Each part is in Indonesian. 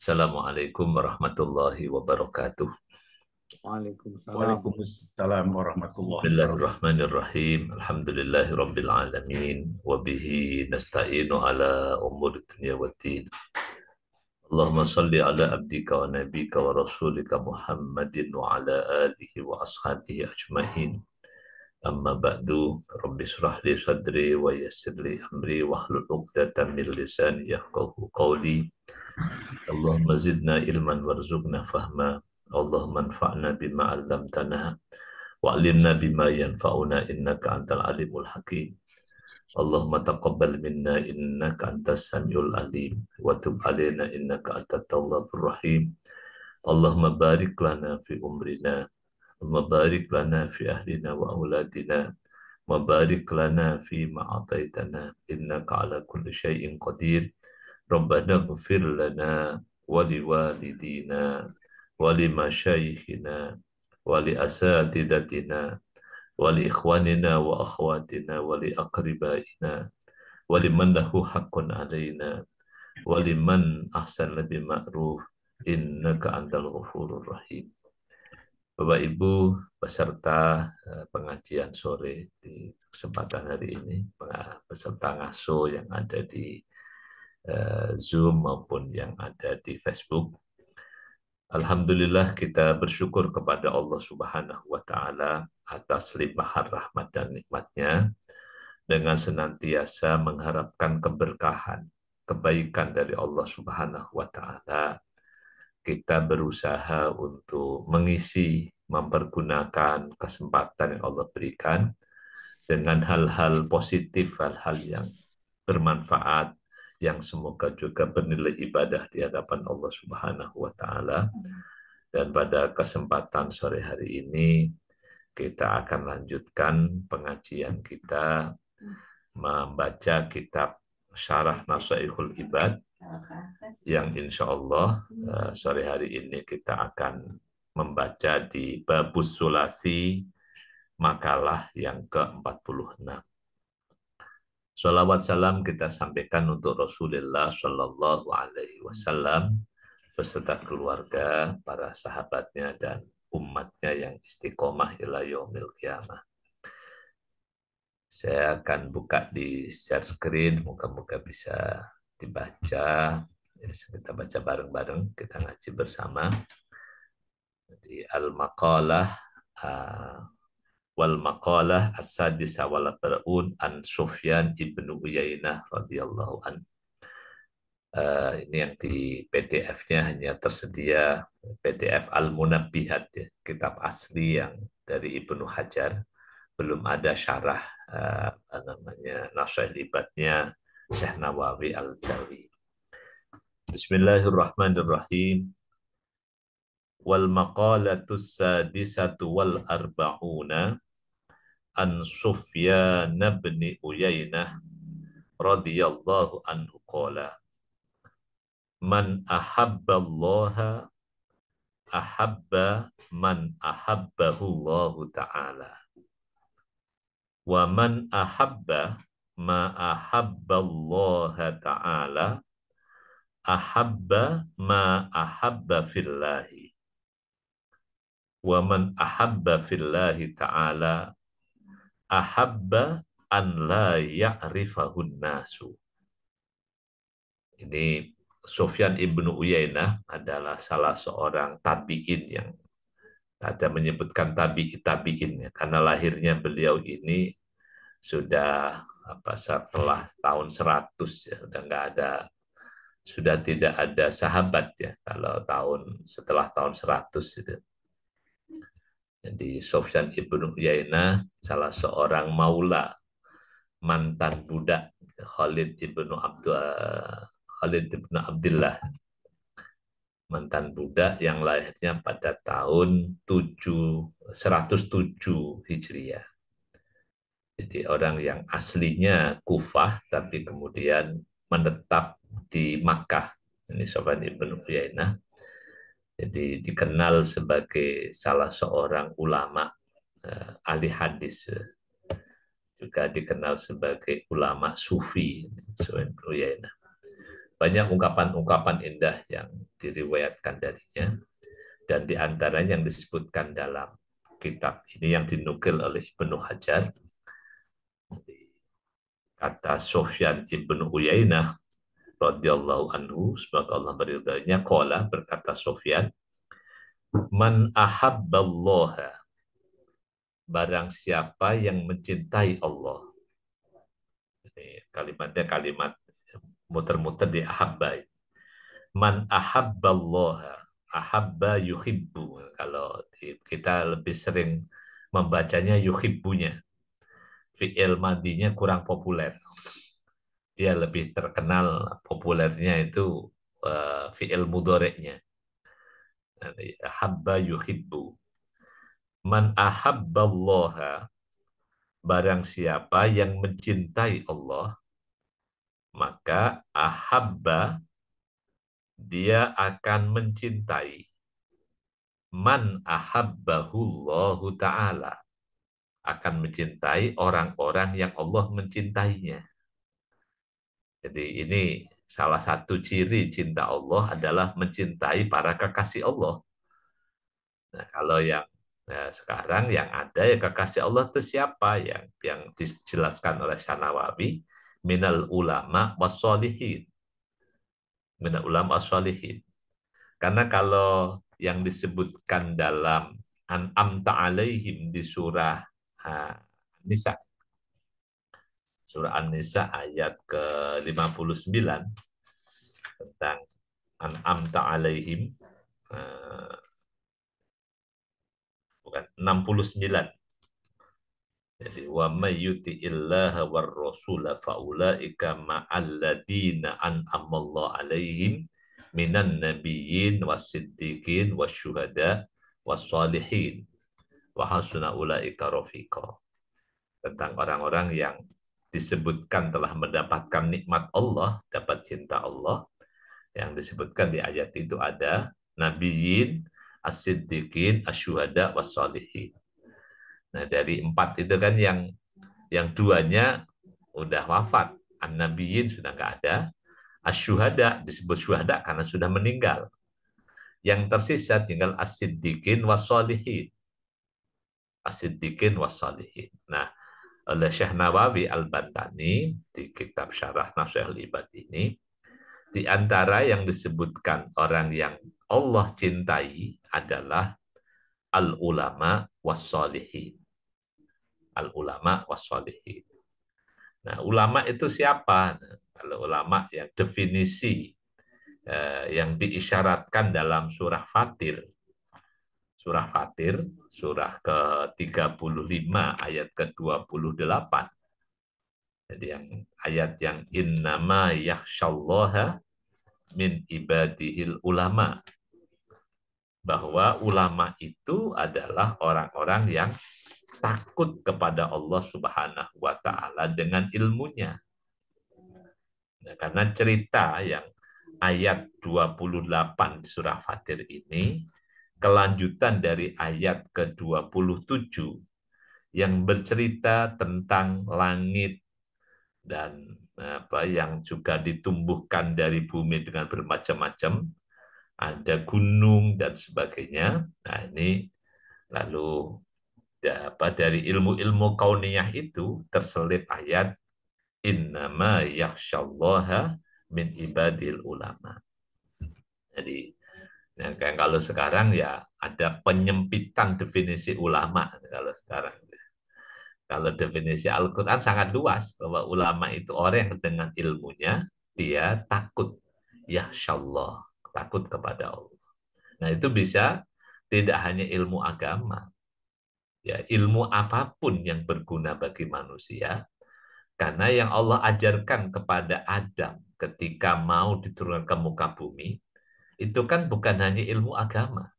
Assalamualaikum warahmatullahi wabarakatuh. Waalaikumsalam. Waalaikumsalam warahmatullahi wabarakatuh. Bismillahirrahmanirrahim. Alhamdulillahi rabbil alamin. Wabihi nasta'inu ala umur dunia wa din. Allahumma salli ala abdika wa nabika wa rasulika Muhammadin wa ala alihi wa ashabihi ajma'in. Amma ba'du. Rabbi shrah li sadri wa yassir li amri wa hlul 'uqdatam min lisani yafqahu qawli. Allahumma zidna ilman warzuqna fahma. Allahumma anfa'na bima 'allamtana wa'limna bima yanfa'una innaka antal alimul hakim. Allahumma taqabbal minna innaka antas samiul alim wa tub alaina innaka antat tawwabur rahim. Allahumma barik lana fi umrina, Allahumma barik lana fi ahlina wa auladina, wa barik lana fi ma ataitana innaka ala kulli syai'in qadir. Rabbana ighfir lana wa liwalidina wa limasyayikhina wa li asatidatina wa li ikhwanina wa akhwatina wa li aqribaina wa liman lahu haqqun alaina wa liman ahsana bil ma'ruf innaka antal ghafurur rahim. Bapak Ibu peserta pengajian sore di kesempatan hari ini, peserta ngaso yang ada di Zoom maupun yang ada di Facebook. Alhamdulillah kita bersyukur kepada Allah Subhanahu wa Ta'ala atas limpahan rahmat dan nikmatnya dengan senantiasa mengharapkan keberkahan, kebaikan dari Allah Subhanahu wa Ta'ala. Kita berusaha untuk mengisi, mempergunakan kesempatan yang Allah berikan dengan hal-hal positif, hal-hal yang bermanfaat, yang semoga juga bernilai ibadah di hadapan Allah Subhanahu wa Ta'ala. Dan pada kesempatan sore hari ini kita akan lanjutkan pengajian kita membaca kitab Syarah Nasaihul Ibad yang insya Allah sore hari ini kita akan membaca di Babus Sulasi makalah yang ke-46. Salawat salam kita sampaikan untuk Rasulullah Shallallahu Alaihi Wasallam beserta keluarga, para sahabatnya dan umatnya yang istiqomah ila yaumil qiyamah. Saya akan buka di share screen, moga-moga bisa dibaca. Ya, kita baca bareng-bareng, kita ngaji bersama. Di Al-Maqalah wal maqalah as-sadisa wal arba'un an Sufyan ibnu Uyainah radhiyallahu an. Ini yang di PDF-nya hanya tersedia PDF Al-Munabbihat, ya, kitab asli yang dari Ibnu Hajar. Belum ada syarah Nasaihul Ibadnya Syekh Nawawi Al-Jawi. Bismillahirrahmanirrahim. Wal maqalatus sadisatu wal arba'una an Sufyan bin Uyainah radhiyallahu anhu qala man ahabballaha ahabba man ahabbahu Allah ta'ala wa man ahabba ma ahabballaha ta'ala ahabba ma ahabba fillahi wa man ahabba fillahi ta'ala ahabba an la ya'rifahun nasu. Ini Sufyan ibnu Uyainah adalah salah seorang tabi'in yang ada menyebutkan tabi'in ya, karena lahirnya beliau ini sudah setelah tahun 100 ya, sudah tidak ada sahabat ya kalau setelah tahun 100 itu. Jadi Sufyan ibnu Uyainah salah seorang maula, mantan budak Khalid ibnu Abdullah, mantan budak yang lahirnya pada tahun 107 Hijriah. Jadi orang yang aslinya Kufah tapi kemudian menetap di Makkah. Ini Sufyan ibnu Uyainah. Jadi dikenal sebagai salah seorang ulama ahli hadis, juga dikenal sebagai ulama sufi, Sufyan ibnu Uyainah. Banyak ungkapan-ungkapan indah yang diriwayatkan darinya, dan di antaranya yang disebutkan dalam kitab ini yang dinukil oleh Ibnu Hajar, kata Sufyan ibnu Uyainah radhiyallahu anhu, semoga Allah meridainya, qala, berkata Sufyan, man ahabballaha, barang siapa yang mencintai Allah. Ini kalimatnya kalimat muter-muter di ahabba. Man ahabballaha, ahabba yuhibbu. Kalau kita lebih sering membacanya yuhibbunya. Fi'il madinya kurang populer. Dia lebih terkenal populernya itu fi'il mudhari'nya. Ahabba yuhibbu. Man ahabballaha, barang siapa yang mencintai Allah, maka ahabba, dia akan mencintai man ahabbahullahu ta'ala, akan mencintai orang-orang yang Allah mencintainya. Jadi ini salah satu ciri cinta Allah adalah mencintai para kekasih Allah. Nah, kalau yang sekarang yang ada ya kekasih Allah itu siapa? Yang dijelaskan oleh Syanawawi, minal ulama wassolihin. Minal ulama wassolihin. Karena kalau yang disebutkan dalam An'amta alaihim di surah Nisa, surah An-Nisa ayat ke-59 tentang An'amta alaihim, bukan 69. Jadi wa may yuti'illaha war rasula faulaika ma'al ladina an'amallahu alaihim minan nabiyyin wasiddiqin wasyuhada wassalihin wa hasuna ulaika rafiqa. Tentang orang-orang yang disebutkan telah mendapatkan nikmat Allah, dapat cinta Allah. Yang disebutkan di ayat itu ada nabiyyin, as-siddiqin, asyuhada, wassalihin. Nah, dari 4 itu kan yang 2-nya udah wafat. An-nabiyyin sudah nggak ada. Asyuhada, disebut syuhada karena sudah meninggal. Yang tersisa tinggal as-siddiqin wassalihin. As-siddiqin wassalihin. Nah, oleh Syekh Nawawi Al-Bantani di kitab Syarah Nashihul Ibad ini, di antara yang disebutkan orang yang Allah cintai adalah al-ulama wassalihin. Al-ulama wassalihin. Nah, ulama itu siapa? Nah, kalau ulama yang definisi yang diisyaratkan dalam surah Fatir. Surah Fatir, surah ke-35 ayat ke-28. Jadi yang ayat yang innama yakhsyallaha min ibadihil ulama. Bahwa ulama itu adalah orang-orang yang takut kepada Allah Subhanahu wa taala dengan ilmunya. Nah, karena cerita yang ayat 28 surah Fatir ini kelanjutan dari ayat ke-27 yang bercerita tentang langit dan yang juga ditumbuhkan dari bumi dengan bermacam-macam, ada gunung dan sebagainya. Nah, ini lalu dari ilmu-ilmu kauniyah itu terselip ayat innama yakhsyallaha min ibadil ulama. Jadi ya, kayak kalau sekarang ya ada penyempitan definisi ulama kalau sekarang. Kalau definisi Al-Quran sangat luas bahwa ulama itu orang yang dengan ilmunya dia takut, yakhsyallah, takut kepada Allah. Nah, itu bisa tidak hanya ilmu agama, ya ilmu apapun yang berguna bagi manusia, karena yang Allah ajarkan kepada Adam ketika mau diturunkan ke muka bumi itu kan bukan hanya ilmu agama,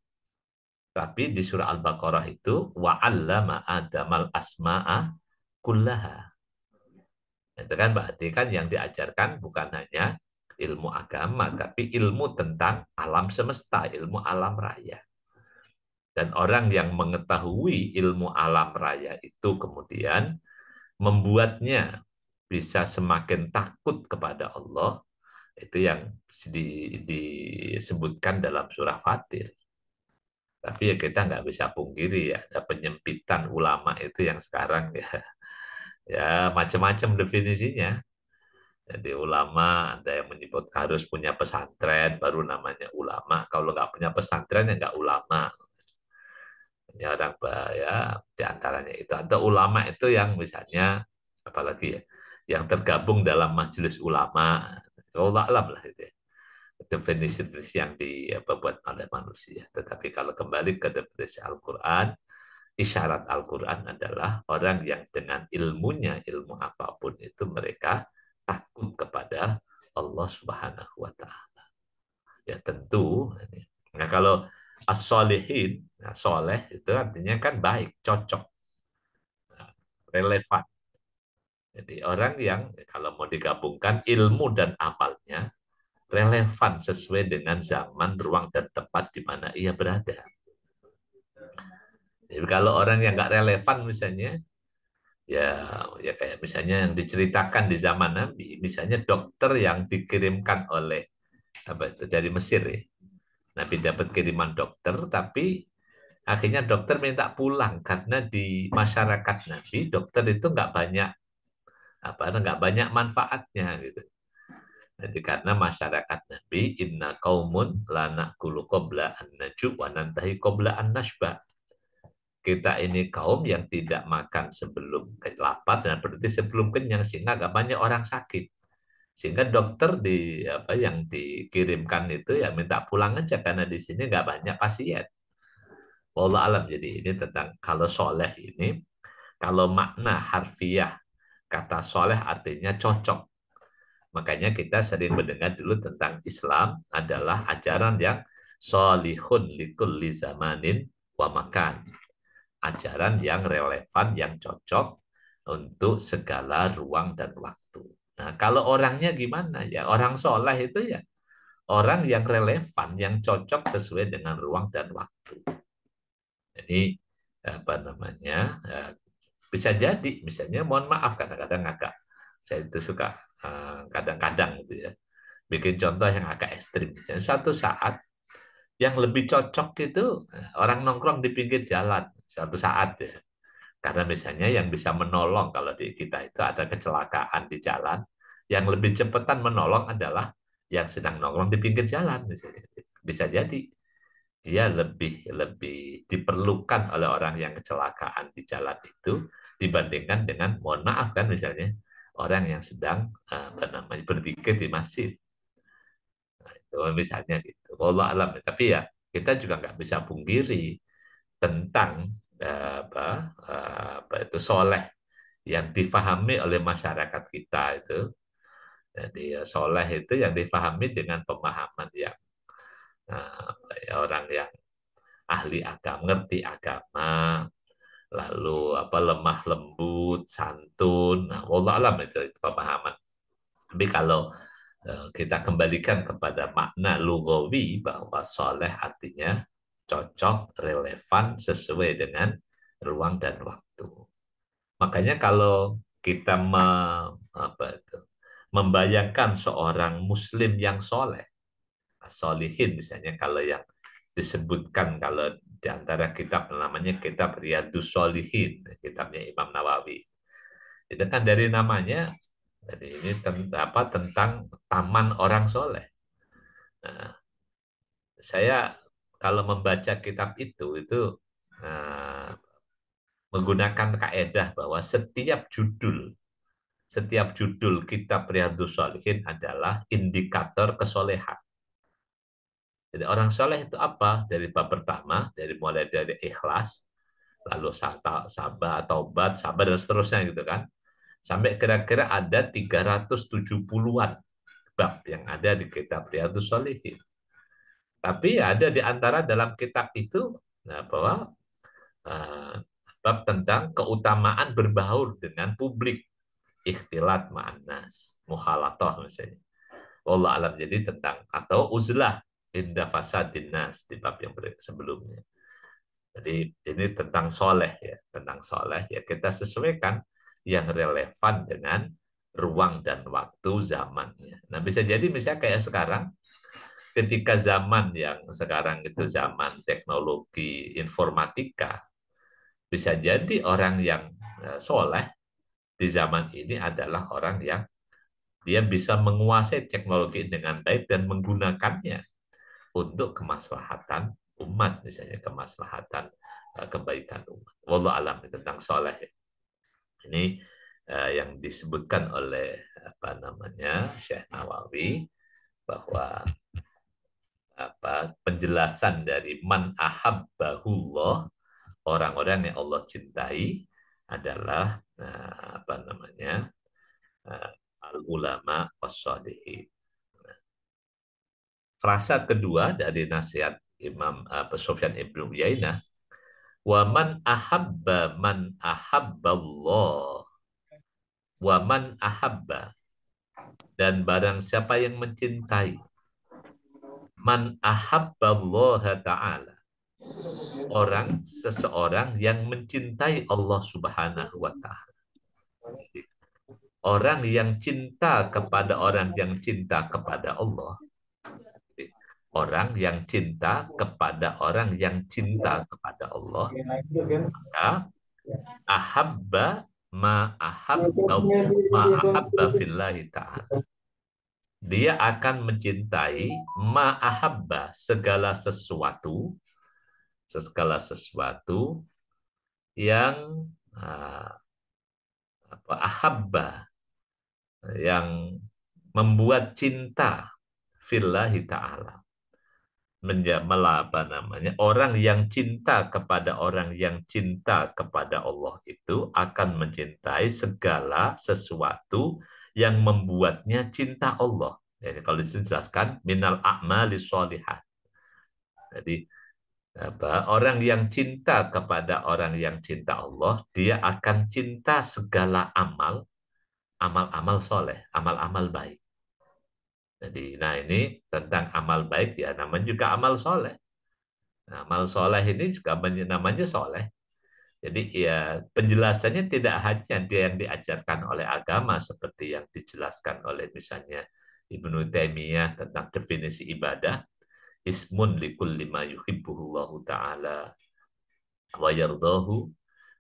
tapi di surah Al-Baqarah itu wa'allama Adamal asma'a kullaha. Itu kan berarti kan yang diajarkan bukan hanya ilmu agama, tapi ilmu tentang alam semesta, ilmu alam raya. Dan orang yang mengetahui ilmu alam raya itu kemudian membuatnya bisa semakin takut kepada Allah, Itu yang disebutkan dalam surah Fatir. Tapi ya kita nggak bisa pungkiri ya, ada penyempitan ulama itu yang sekarang ya, ya macam-macam definisinya. Jadi ulama ada yang menyebut harus punya pesantren baru namanya ulama. Kalau nggak punya pesantren ya nggak ulama. Ya orang ya di antaranya itu. Ada ulama itu yang misalnya apalagi ya, yang tergabung dalam majelis ulama. Allah alam lah itu ya. Definisi yang dibuat oleh manusia. Tetapi kalau kembali ke definisi Al-Quran, isyarat Al-Quran adalah orang yang dengan ilmunya, ilmu apapun itu mereka takut kepada Allah Subhanahu wa Ta'ala. Ya tentu. Nah, kalau as-solihin, nah, soleh itu artinya kan baik, cocok, nah, relevan. Jadi orang yang kalau mau digabungkan ilmu dan amalnya relevan sesuai dengan zaman, ruang, dan tempat di mana ia berada. Jadi kalau orang yang nggak relevan misalnya, ya ya kayak misalnya yang diceritakan di zaman Nabi, misalnya dokter yang dikirimkan oleh apa itu dari Mesir ya. Nabi dapat kiriman dokter, tapi akhirnya dokter minta pulang karena di masyarakat Nabi dokter itu nggak banyak manfaatnya gitu. Jadi karena masyarakat Nabi inna qaumun la naqulu qabla an najub wa nantahi qabla an nashba. Kita ini kaum yang tidak makan sebelum lapar dan berarti sebelum kenyang sehingga nggak banyak orang sakit. Sehingga dokter yang dikirimkan itu ya minta pulang aja karena di sini nggak banyak pasien. Wallah alam. Jadi ini tentang kalau soleh ini, kalau makna harfiah kata soleh artinya cocok. Makanya kita sering mendengar dulu tentang Islam adalah ajaran yang solihun likulli zamanin wa makan. Ajaran yang relevan, yang cocok untuk segala ruang dan waktu. Nah, kalau orangnya gimana ya? Orang soleh itu ya orang yang relevan, yang cocok sesuai dengan ruang dan waktu. Jadi apa namanya? Bisa jadi misalnya mohon maaf kadang-kadang agak saya itu suka kadang-kadang gitu ya bikin contoh yang agak ekstrim. Jadi, suatu saat yang lebih cocok itu orang nongkrong di pinggir jalan suatu saat ya. Karena misalnya yang bisa menolong kalau di kita itu ada kecelakaan di jalan, yang lebih cepetan menolong adalah yang sedang nongkrong di pinggir jalan misalnya. Bisa jadi dia lebih lebih diperlukan oleh orang yang kecelakaan di jalan itu dibandingkan dengan mohon maaf kan misalnya orang yang sedang berzikir di masjid. Nah, itu misalnya gitu. Allah alam. Tapi ya kita juga nggak bisa pungkiri tentang apa itu soleh yang difahami oleh masyarakat kita itu. Jadi soleh itu yang difahami dengan pemahaman yang orang yang ahli agama, ngerti agama, lalu apa lemah lembut, santun. Nah, wallah alam itu pemahaman. Tapi kalau kita kembalikan kepada makna lugawi bahwa soleh artinya cocok, relevan, sesuai dengan ruang dan waktu. Makanya kalau kita membayangkan seorang muslim yang soleh, solihin misalnya kalau yang disebutkan kalau di antara kitab namanya kitab Riyadus Solihin, kitabnya Imam Nawawi. Itu kan dari namanya, jadi ini tentang taman orang soleh. Nah, saya kalau membaca kitab itu menggunakan kaedah bahwa setiap judul kitab Riyadus Solihin adalah indikator kesolehan. Jadi orang soleh itu apa? Dari bab pertama, mulai dari ikhlas, lalu sabar, taubat, sabar, dan seterusnya gitu kan. Sampai kira-kira ada 370-an bab yang ada di kitab Riyadhus Shalihin. Tapi ada di antara dalam kitab itu bahwa bab tentang keutamaan berbaur dengan publik, ikhtilat ma'annas, muhalatah misalnya. Allah alam, jadi tentang atau uzlah inda fasadin nas di bab yang sebelumnya. Jadi ini tentang soleh ya, tentang soleh ya kita sesuaikan yang relevan dengan ruang dan waktu zamannya. Nah, bisa jadi misalnya kayak sekarang, ketika zaman yang sekarang itu zaman teknologi informatika, bisa jadi orang yang soleh di zaman ini adalah orang yang dia bisa menguasai teknologi dengan baik dan menggunakannya untuk kemaslahatan umat, misalnya kemaslahatan kebaikan umat. Wallahu alam tentang soleh. Ini yang disebutkan oleh apa namanya Syekh Nawawi, bahwa penjelasan dari man ahabbahullah, orang-orang yang Allah cintai adalah apa namanya al ulama was-shalihin. Frasa kedua dari nasihat Imam Sufyan Ibnu Uyainah, wa man ahabballah, wa man ahabba, dan barang siapa yang mencintai, man ahabballah ta'ala, seseorang yang mencintai Allah Subhanahu wa taala. Orang yang cinta kepada orang yang cinta kepada Allah, orang yang cinta kepada orang yang cinta kepada Allah, maka ahabba ma ahabba fillahi ta'ala. Dia akan mencintai ma ahabba, segala sesuatu yang ahabba, yang membuat cinta fillahi ta'ala. Orang yang cinta kepada orang yang cinta kepada Allah itu akan mencintai segala sesuatu yang membuatnya cinta Allah. Jadi kalau dijelaskan minal a'mali sholihat. Jadi orang yang cinta kepada orang yang cinta Allah, dia akan cinta segala amal-amal soleh, amal-amal baik. Jadi, nah ini tentang amal baik ya, namanya juga amal soleh. Nah, amal soleh ini juga namanya soleh. Jadi ya penjelasannya tidak hanya dia yang diajarkan oleh agama seperti yang dijelaskan oleh misalnya Ibnu Taimiyah tentang definisi ibadah, ismun likulli ma yuhibbuhullahu ta'ala wa yardahu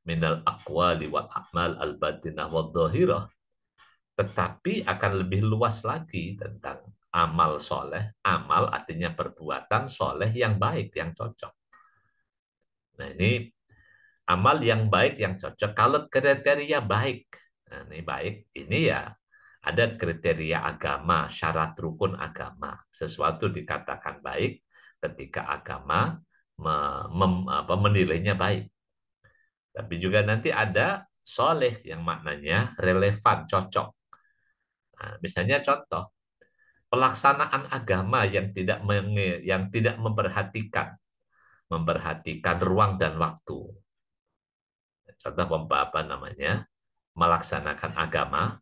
minal aqwali wal a'mal al batinah wad dhahirah, tetapi akan lebih luas lagi tentang amal soleh. Amal artinya perbuatan soleh yang baik, yang cocok. Nah ini amal yang baik, yang cocok. Kalau kriteria baik, nah ini baik, ini ya ada kriteria agama, syarat rukun agama. Sesuatu dikatakan baik ketika agama menilainya baik. Tapi juga nanti ada soleh yang maknanya relevan, cocok. Nah, misalnya contoh, pelaksanaan agama yang tidak memperhatikan ruang dan waktu. Contoh apa namanya? Melaksanakan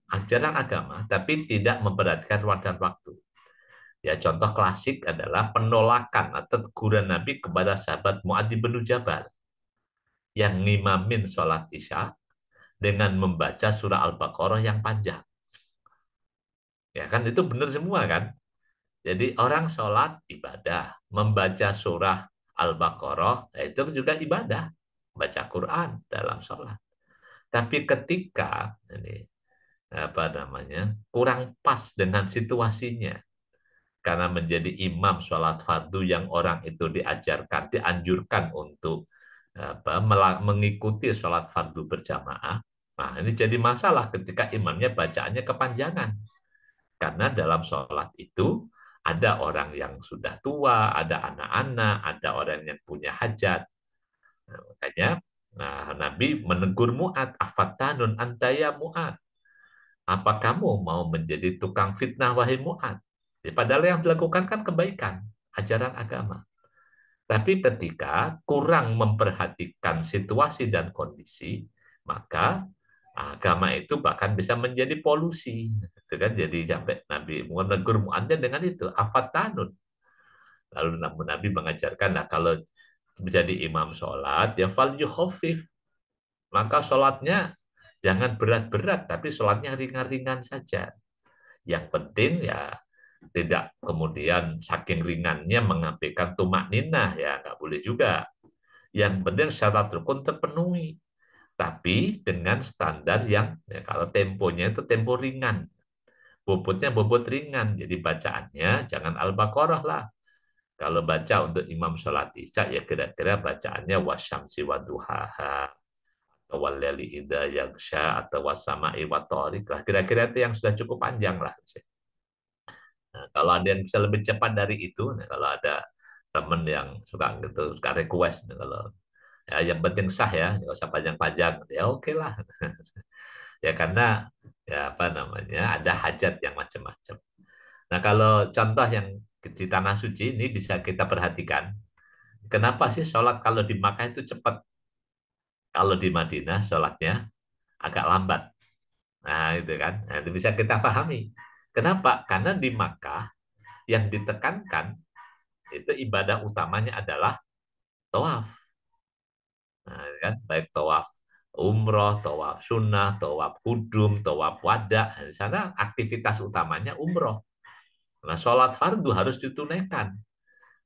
ajaran agama, tapi tidak memperhatikan ruang dan waktu. Ya, contoh klasik adalah penolakan atau teguran Nabi kepada sahabat Mu'adz bin Jabal yang ngimamin sholat Isya dengan membaca surah Al-Baqarah yang panjang. Ya kan, itu benar semua kan? Jadi orang sholat ibadah, membaca surah Al-Baqarah itu juga ibadah, baca Quran dalam sholat. Tapi ketika ini kurang pas dengan situasinya, karena menjadi imam sholat fardu yang orang itu dianjurkan untuk mengikuti sholat fardu berjamaah. Nah ini jadi masalah ketika imamnya bacaannya kepanjangan, karena dalam sholat itu ada orang yang sudah tua, ada anak-anak, ada orang yang punya hajat. Nah, makanya Nabi menegur Mu'adz, afattanun antaya Mu'adz. Apa kamu mau menjadi tukang fitnah wahai Mu'adz? Padahal yang dilakukan kan kebaikan, ajaran agama. Tapi ketika kurang memperhatikan situasi dan kondisi, maka agama itu bahkan bisa menjadi polusi. Itu kan jadi sampai Nabi menegur Mu'adz dengan itu, afattanun. Lalu Nabi mengajarkan, nah kalau menjadi imam sholat, ya fal yukhafif. Maka sholatnya Jangan berat-berat, tapi sholatnya ringan-ringan saja. Yang penting ya tidak kemudian saking ringannya mengabaikan tumak ninah, ya nggak boleh juga. Yang penting syarat rukun terpenuhi, tapi dengan standar yang ya, kalau temponya itu tempo ringan, bobotnya bobot ringan, jadi bacaannya jangan Al-Baqarah lah. Kalau baca untuk imam sholat isya ya kira-kira bacaannya wasyamsi waduhaha atau wallaili idza yaghsha atau wasama'i wathariq lah. Kira-kira itu yang sudah cukup panjang lah. Nah, kalau ada yang bisa lebih cepat dari itu, nah, kalau ada teman yang suka request, nah, kalau ya yang penting sah ya, nggak usah panjang-panjang, ya oke lah. Ya karena ya apa namanya ada hajat yang macam-macam. Nah kalau contoh yang di tanah suci ini bisa kita perhatikan, kenapa sih sholat kalau di Makkah itu cepat, kalau di Madinah sholatnya agak lambat. Nah itu kan, nah, itu bisa kita pahami. Kenapa? Karena di Makkah yang ditekankan itu ibadah utamanya adalah tawaf. Nah, kan baik tawaf umroh, tawaf sunnah, tawaf kudum, tawaf wada. Nah, di sana aktivitas utamanya umroh. Nah, sholat fardu harus ditunaikan,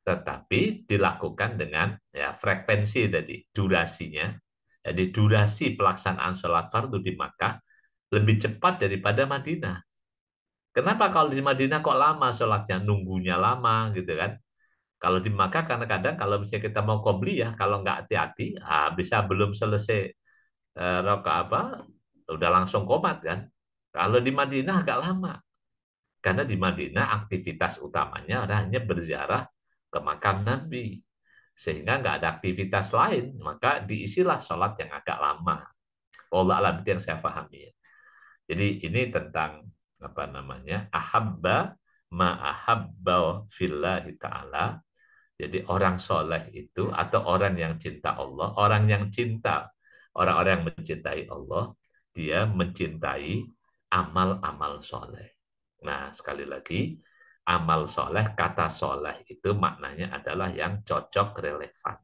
tetapi dilakukan dengan ya frekuensi tadi, durasinya. Jadi durasi pelaksanaan sholat fardu di Makkah lebih cepat daripada Madinah. Kenapa kalau di Madinah kok lama sholatnya, nunggunya lama gitu kan? Kalau di Makkah kadang-kadang kalau misalnya kita mau qobliyah, kalau nggak hati-hati, bisa belum selesai rakaat apa, udah langsung komat kan. Kalau di Madinah agak lama, karena di Madinah aktivitas utamanya hanya berziarah ke makam Nabi, sehingga nggak ada aktivitas lain, maka diisilah sholat yang agak lama. Allah alam itu yang saya pahami. Jadi ini tentang apa namanya ahabba ma ahabba fillahi ta'ala. Jadi orang soleh itu atau orang yang cinta Allah, orang yang cinta, orang-orang yang mencintai Allah, dia mencintai amal-amal soleh. Nah, sekali lagi, amal soleh, kata soleh itu maknanya adalah yang cocok, relevan.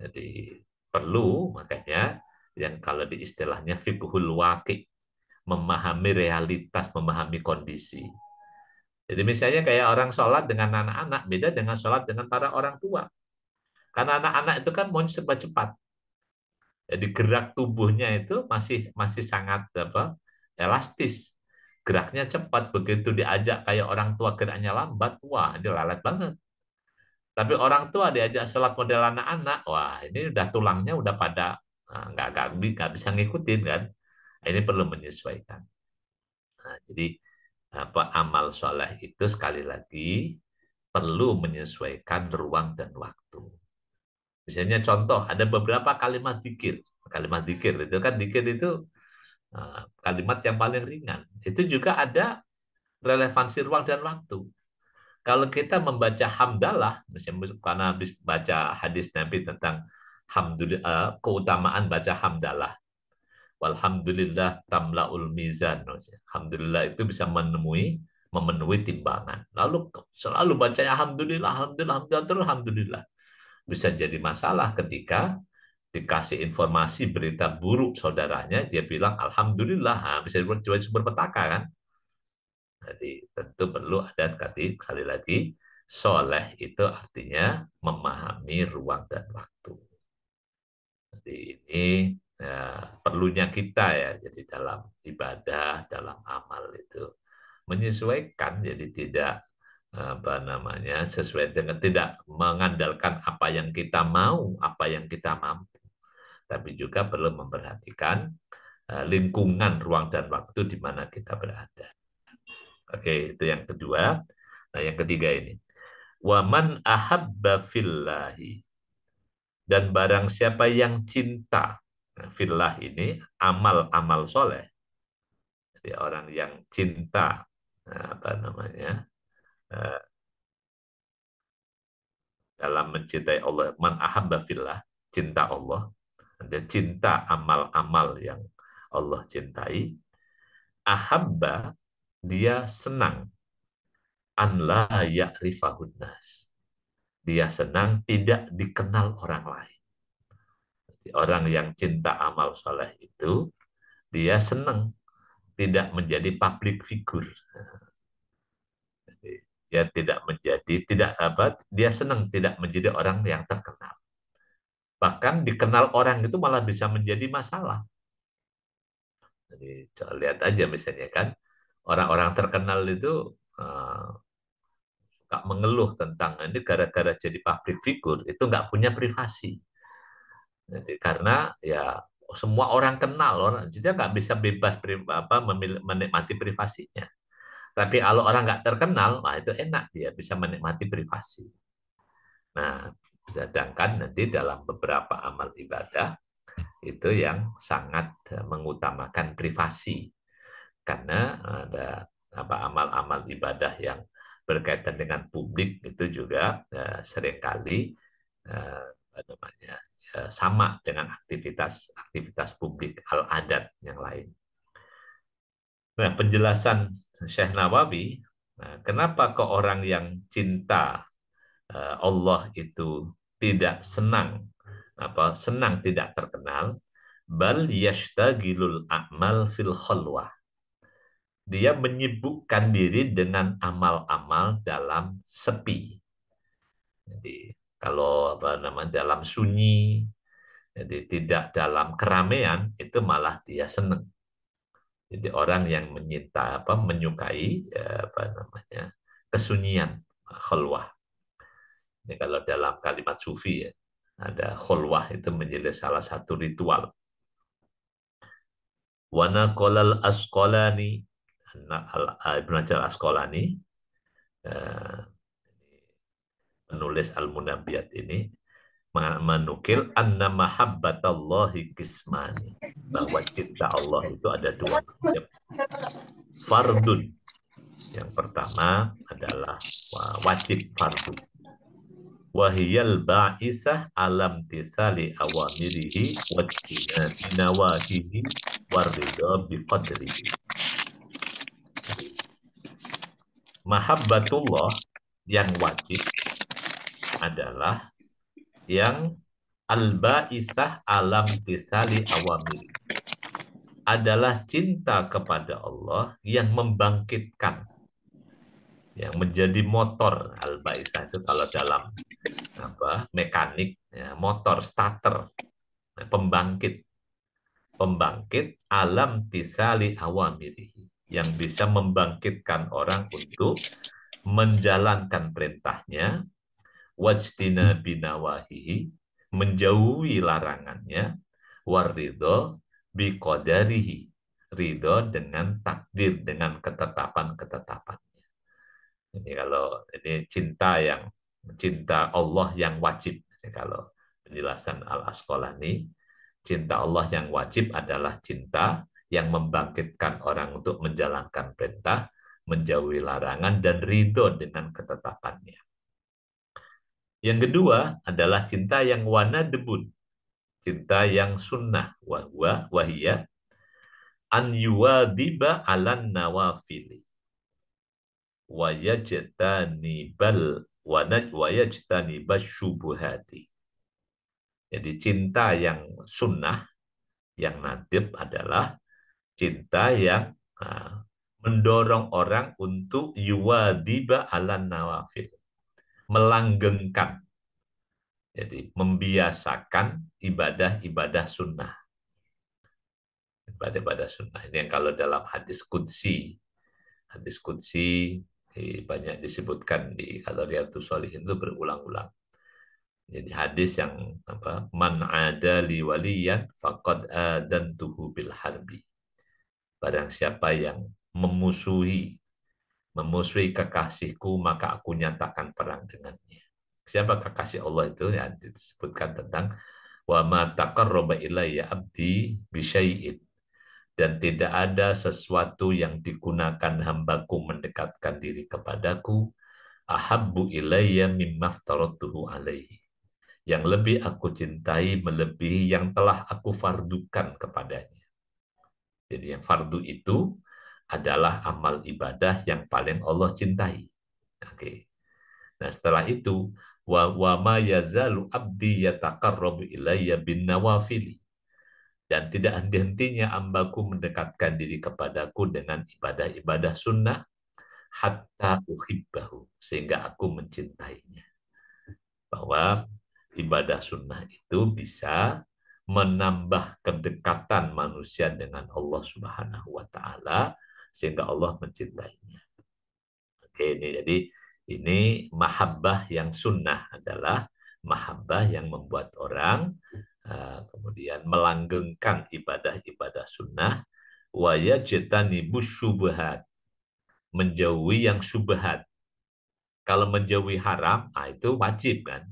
Jadi perlu, makanya yang kalau di istilahnya fiqhul waqi, memahami realitas, memahami kondisi. Jadi misalnya kayak orang sholat dengan anak-anak, beda dengan sholat dengan para orang tua. Karena anak-anak itu kan mau serba cepat. Jadi gerak tubuhnya itu masih masih sangat apa elastis. Geraknya cepat, begitu diajak kayak orang tua geraknya lambat, wah dia lalat banget. Tapi orang tua diajak sholat model anak-anak, wah ini udah tulangnya udah pada nggak bisa ngikutin kan. Ini perlu menyesuaikan. Nah, jadi apa amal soleh itu sekali lagi perlu menyesuaikan ruang dan waktu. Misalnya contoh, ada beberapa kalimat zikir. Kalimat zikir itu kan zikir itu kalimat yang paling ringan. Itu juga ada relevansi ruang dan waktu. Kalau kita membaca hamdalah, misalnya karena habis baca hadis Nabi tentang keutamaan baca hamdalah. Walhamdulillah tamlaul mizan. Alhamdulillah itu bisa memenuhi timbangan. Lalu selalu baca alhamdulillah, alhamdulillah, alhamdulillah, alhamdulillah. Bisa jadi masalah ketika dikasih informasi berita buruk saudaranya, dia bilang alhamdulillah, bisa dibuat sumber petaka kan. Jadi tentu perlu ada sekali lagi, soleh itu artinya memahami ruang dan waktu. Jadi ini ya, perlunya kita ya, jadi dalam ibadah, dalam amal itu menyesuaikan, jadi tidak apa namanya sesuai dengan, tidak mengandalkan apa yang kita mau, apa yang kita mampu, tapi juga perlu memperhatikan lingkungan, ruang dan waktu di mana kita berada. Oke, itu yang kedua. Nah, yang ketiga ini. Waman ahabba fillahi. Dan barang siapa yang cinta. Nah, fillah ini amal-amal soleh. Jadi orang yang cinta, apa namanya, dalam mencintai Allah. Man ahabba fillah, cinta Allah. Dan cinta amal-amal yang Allah cintai. Ahabba, dia senang an la ya'rifahun nas. Dia senang tidak dikenal orang lain. Jadi orang yang cinta amal soleh itu dia senang tidak menjadi public figure. Jadi, dia tidak menjadi tidak apa dia senang tidak menjadi orang yang terkenal. Bahkan dikenal orang itu malah bisa menjadi masalah. Jadi coba lihat aja misalnya kan orang-orang terkenal itu suka mengeluh tentang ini gara-gara jadi public figure itu nggak punya privasi. Jadi karena ya semua orang kenal orang, jadi dia nggak bisa bebas menikmati privasinya. Tapi kalau orang nggak terkenal, wah itu enak dia bisa menikmati privasi. Nah, sedangkan nanti dalam beberapa amal ibadah itu yang sangat mengutamakan privasi karena ada amal-amal ibadah yang berkaitan dengan publik itu juga seringkali apa namanya sama dengan aktivitas publik al-adat yang lain. Nah, penjelasan Syekh Nawawi, kenapa ke orang yang cinta Allah itu tidak senang tidak terkenal, bal yashtagilul a'mal fil khalwah. Dia menyibukkan diri dengan amal-amal dalam sepi. Jadi kalau dalam sunyi, jadi tidak dalam keramaian itu malah dia senang. Jadi orang yang menyukai kesunyian, khalwah. Ini kalau dalam kalimat sufi ya, ada khalwah itu menjadi salah satu ritual. Wa naqalal Asqalani, Ibnu Hajar Asqalani, penulis Al-Munabbiyat ini menukil anna mahabbatallahi qismani, bahwa cinta Allah itu ada dua macam. Fardun, yang pertama adalah wajib fardu. Wahiyal ba'isah alam tisali awamirihi wajtina nawahihi waridha biqadrihi. Mahabbatullah yang wajib adalah yang al-ba'isah alam tisali awamirihi, adalah cinta kepada Allah yang membangkitkan, yang menjadi motor. Al-ba'isah itu kalau dalam mekanik ya, motor starter, pembangkit alam tisali awamirihi, yang bisa membangkitkan orang untuk menjalankan perintahnya, wajtina binawahihi, menjauhi larangannya, waridho biqadarihi, ridho dengan takdir, dengan ketetapan-ketetapannya. Ini kalau ini cinta Allah yang wajib. Kalau penjelasan Al-Asqalani, cinta Allah yang wajib adalah cinta yang membangkitkan orang untuk menjalankan perintah, menjauhi larangan, dan ridho dengan ketetapannya. Yang kedua adalah cinta yang wana debun, cinta yang sunnah, wahiyya an yuwadiba alan nawafili wayajtanibas syubuhati. Jadi cinta yang sunnah, yang nadib adalah cinta yang mendorong orang untuk yuwadiba alan nawafil, melanggengkan, jadi membiasakan ibadah-ibadah sunnah. Ibadah-ibadah sunnah ini yang kalau dalam hadis qudsi banyak disebutkan di kalau Riyadhus Shalihin itu berulang-ulang. Jadi hadis yang man ada li waliyan faqad adantuhu bil harbi. Barang siapa yang memusuhi kekasihku, maka aku nyatakan perang dengannya. Siapa kekasih Allah itu? Ya disebutkan tentang wa ma taqarraba ilayya abdi bi syai'in, dan tidak ada sesuatu yang digunakan hambaku mendekatkan diri kepadaku ahabbu ilayya mimma aftaratuhu alaihi, yang lebih aku cintai melebihi yang telah aku fardukan kepadanya. Jadi yang fardu itu adalah amal ibadah yang paling Allah cintai. Oke. Nah, setelah itu wa ma yazalu abdi yataqarrabu ilayya bin nawafili, dan tidak henti-hentinya hambaku mendekatkan diri kepadaku dengan ibadah-ibadah sunnah hatta uhibbahu, sehingga aku mencintainya. Bahwa ibadah sunnah itu bisa menambah kedekatan manusia dengan Allah Subhanahu wa taala sehingga Allah mencintainya. Oke, ini jadi ini mahabbah yang sunnah adalah mahabbah yang membuat orang kemudian melanggengkan ibadah-ibadah sunnah wa yajtanibus syubhat, menjauhi yang syubhat. Kalau menjauhi haram, itu wajib kan.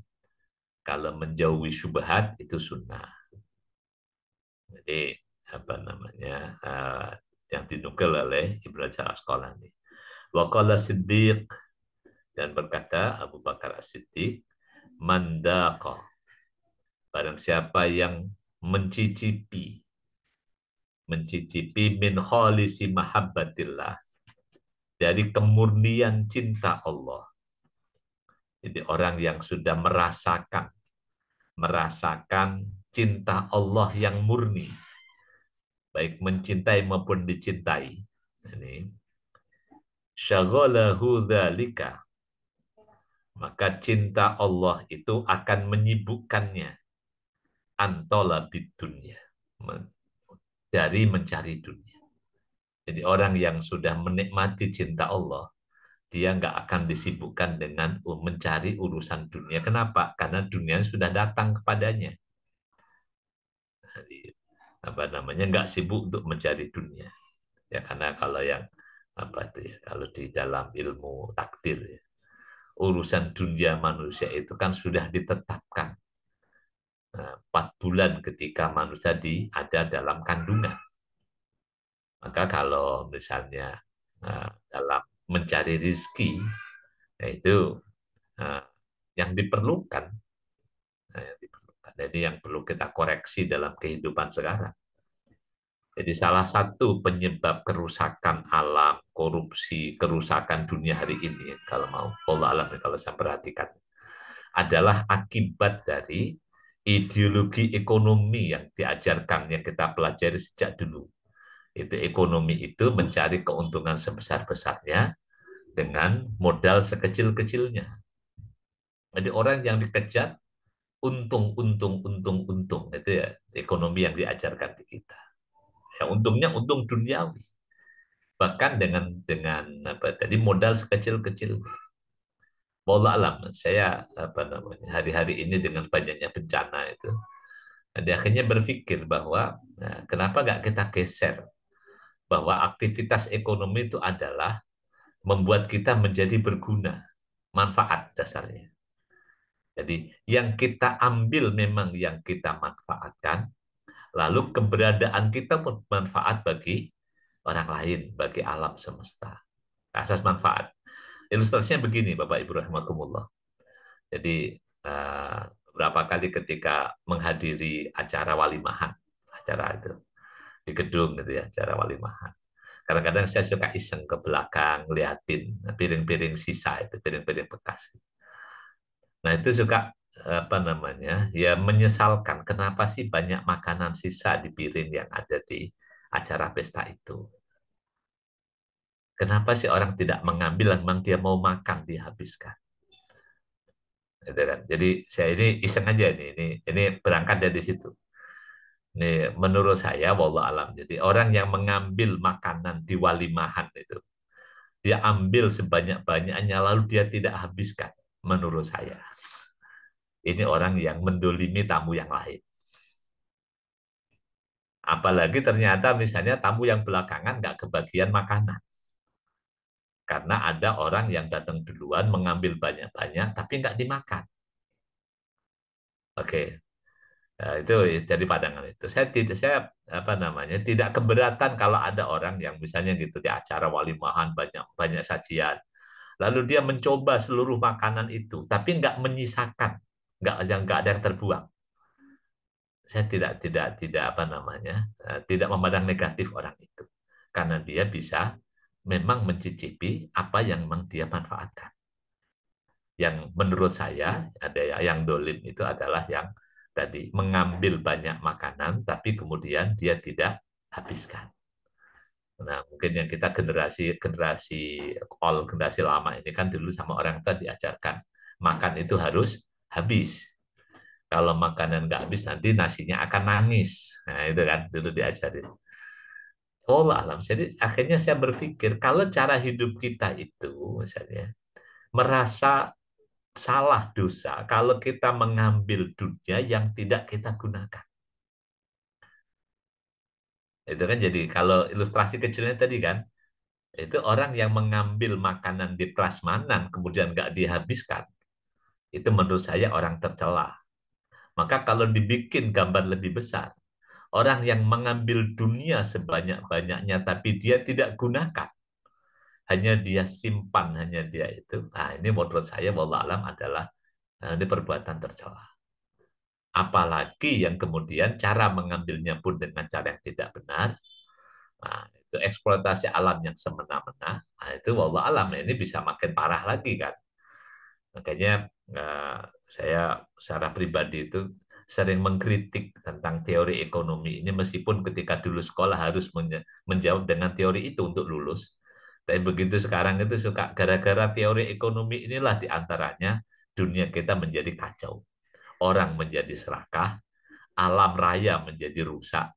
Kalau menjauhi syubhat itu sunnah. Jadi apa namanya yang dinukil oleh Ibnu Hajar Asqalani. Wa qala Siddiq, dan berkata Abu Bakar As-Siddiq, mandaqa, barang siapa yang mencicipi min khalisi mahabbatillah, dari kemurnian cinta Allah. Jadi orang yang sudah merasakan cinta Allah yang murni, baik mencintai maupun dicintai. Ini syaghalahu dzalika, maka cinta Allah itu akan menyibukkannya antola bidunya, dari mencari dunia. Jadi orang yang sudah menikmati cinta Allah, dia nggak akan disibukkan dengan mencari urusan dunia. Kenapa? Karena dunia sudah datang kepadanya. Jadi, apa namanya, nggak sibuk untuk mencari dunia. Ya karena kalau yang apa itu ya, kalau di dalam ilmu takdir ya, urusan dunia manusia itu kan sudah ditetapkan. 4 bulan ketika manusia ada dalam kandungan. Maka kalau misalnya dalam mencari rizki, yaitu yang diperlukan. Jadi yang perlu kita koreksi dalam kehidupan sekarang. Jadi salah satu penyebab kerusakan alam, korupsi, kerusakan dunia hari ini, kalau mau, Allah alam, kalau saya perhatikan, adalah akibat dari ideologi ekonomi yang diajarkan, yang kita pelajari sejak dulu. Itu ekonomi itu mencari keuntungan sebesar-besarnya dengan modal sekecil-kecilnya. Jadi orang yang dikejar untung. Itu ya ekonomi yang diajarkan di kita. Ya, untungnya untung duniawi. Bahkan dengan apa tadi, modal sekecil-kecil. Wallah alam, saya apa namanya, hari-hari ini dengan banyaknya bencana itu, dia akhirnya berpikir bahwa kenapa nggak kita geser bahwa aktivitas ekonomi itu adalah membuat kita menjadi berguna, manfaat dasarnya. Jadi yang kita ambil memang yang kita manfaatkan, lalu keberadaan kita pun manfaat bagi orang lain, bagi alam semesta. Asas manfaat. Ilustrasinya begini, Bapak Ibu rahimakumullah. Jadi beberapa kali ketika menghadiri acara walimahan, acara itu di gedung gitu ya, acara walimahan. Kadang-kadang saya suka iseng ke belakang, liatin piring-piring sisa itu, piring-piring bekas. Nah itu suka apa namanya, ya menyesalkan kenapa sih banyak makanan sisa di piring yang ada di acara pesta itu. Kenapa sih orang tidak mengambil, memang dia mau makan dihabiskan. Gitu kan. Jadi saya ini iseng aja ini berangkat dari situ. Ini menurut saya wallah alam. Jadi orang yang mengambil makanan di walimahan itu, dia ambil sebanyak-banyaknya lalu dia tidak habiskan. Menurut saya, ini orang yang mendolimi tamu yang lain. Apalagi ternyata misalnya tamu yang belakangan nggak kebagian makanan. Karena ada orang yang datang duluan mengambil banyak-banyak tapi nggak dimakan. Oke, nah, itu jadi pandangan itu. Saya apa namanya, tidak keberatan kalau ada orang yang misalnya gitu di acara walimahan banyak sajian, lalu dia mencoba seluruh makanan itu, tapi nggak menyisakan, nggak ada yang terbuang. Saya tidak apa namanya, tidak memandang negatif orang itu, karena dia bisa memang mencicipi apa yang memang dia manfaatkan. Yang menurut saya ada yang dolim itu adalah yang tadi mengambil banyak makanan tapi kemudian dia tidak habiskan. Nah, mungkin yang kita generasi generasi lama ini kan dulu sama orang tua diajarkan makan itu harus habis. Kalau makanan nggak habis nanti nasinya akan nangis. Nah, itu kan dulu diajarin. Oh alam. Jadi akhirnya saya berpikir kalau cara hidup kita itu misalnya merasa salah dosa kalau kita mengambil dunia yang tidak kita gunakan. Itu kan jadi kalau ilustrasi kecilnya tadi kan, itu orang yang mengambil makanan di prasmanan kemudian nggak dihabiskan, itu menurut saya orang tercela. Maka kalau dibikin gambar lebih besar, orang yang mengambil dunia sebanyak-banyaknya tapi dia tidak gunakan, hanya dia simpan, hanya dia itu. Nah, ini menurut saya wallah alam adalah ini perbuatan tercela. Apalagi yang kemudian cara mengambilnya pun dengan cara yang tidak benar. Nah, itu eksploitasi alam yang semena-mena. Nah, itu wallah alam ini bisa makin parah lagi kan. Makanya saya secara pribadi itu sering mengkritik tentang teori ekonomi ini meskipun ketika dulu sekolah harus menjawab dengan teori itu untuk lulus. Tapi begitu sekarang itu suka gara-gara teori ekonomi inilah diantaranya dunia kita menjadi kacau. Orang menjadi serakah, alam raya menjadi rusak,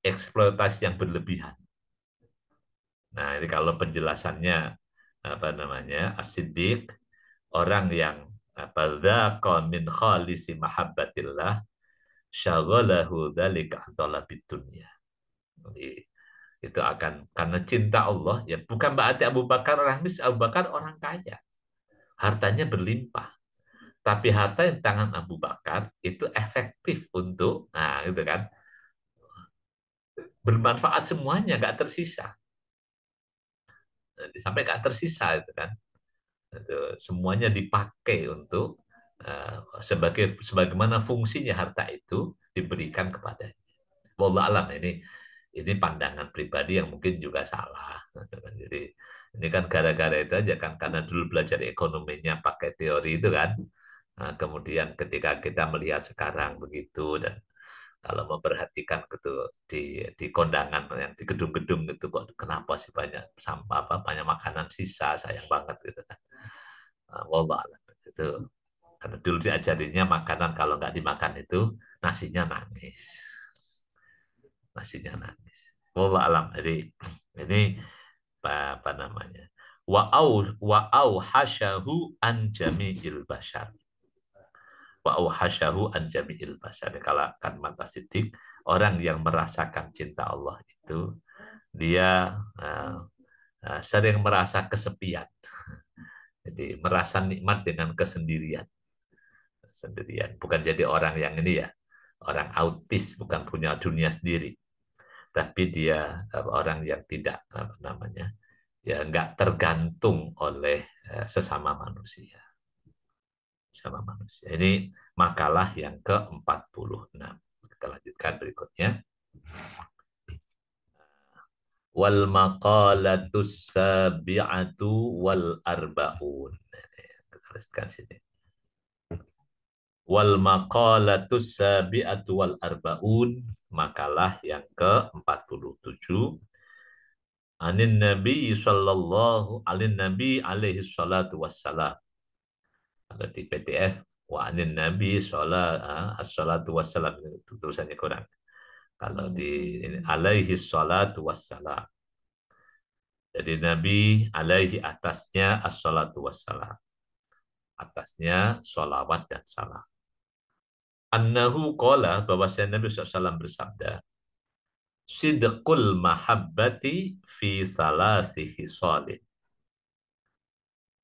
eksploitasi yang berlebihan. Nah, ini kalau penjelasannya apa namanya? As-Siddiq, orang yang apa dzaqa min khalisi mahabbatillah syaghalahu dzalika an talabid dunya. Jadi itu akan karena cinta Allah ya bukan berarti Abu Bakar orang miskin, Abu Bakar orang kaya. Hartanya berlimpah. Tapi harta yang tangan Abu Bakar itu efektif untuk nah gitu kan bermanfaat semuanya nggak tersisa. Sampai nggak tersisa itu kan. Semuanya dipakai untuk sebagaimana fungsinya harta itu diberikan kepadanya. Wallah alam ini pandangan pribadi yang mungkin juga salah. Jadi ini kan gara-gara itu aja kan karena dulu belajar ekonominya pakai teori itu kan. Nah, kemudian ketika kita melihat sekarang begitu dan kalau memperhatikan gitu di kondangan yang di gedung-gedung itu kok kenapa sih banyak sampah apa banyak makanan sisa sayang banget gitu kan. Wallah alam itu karena dulu diajarinya makanan kalau nggak dimakan itu nasinya nangis. Nasinya nangis. Wallah alam. Jadi ini apa namanya? Wa au hasyahu an jami'il bashar. Wa au hasyahu an jami'il bashar. Kalau kan mata sidik orang yang merasakan cinta Allah itu dia sering merasa kesepian. Jadi merasa nikmat dengan kesendirian. Sendirian. Bukan jadi orang yang ini ya, orang autis, bukan punya dunia sendiri. Tapi dia orang yang tidak apa namanya ya nggak tergantung oleh sesama manusia. Sesama manusia. Ini makalah yang ke-46. Kita lanjutkan berikutnya. Wal maqalatus sabi'atu wal arba'un. Kita teruskan sini. Wal maqalatus sabi'atu wal arba'un, makalah yang ke-47. Anin Nabi sallallahu alaihi salatu wassalam. Kalau di PDF wa anin Nabi salatu wassalam itu tulisannya kurang. Kalau di alaihi salatu wassalam. Jadi Nabi alaihi atasnya as-salatu wassalam. Atasnya sholawat dan salam. Annahu qala bahwasanya Nabi SAW bersabda, sidqul mahabbati fi salasi khisalin.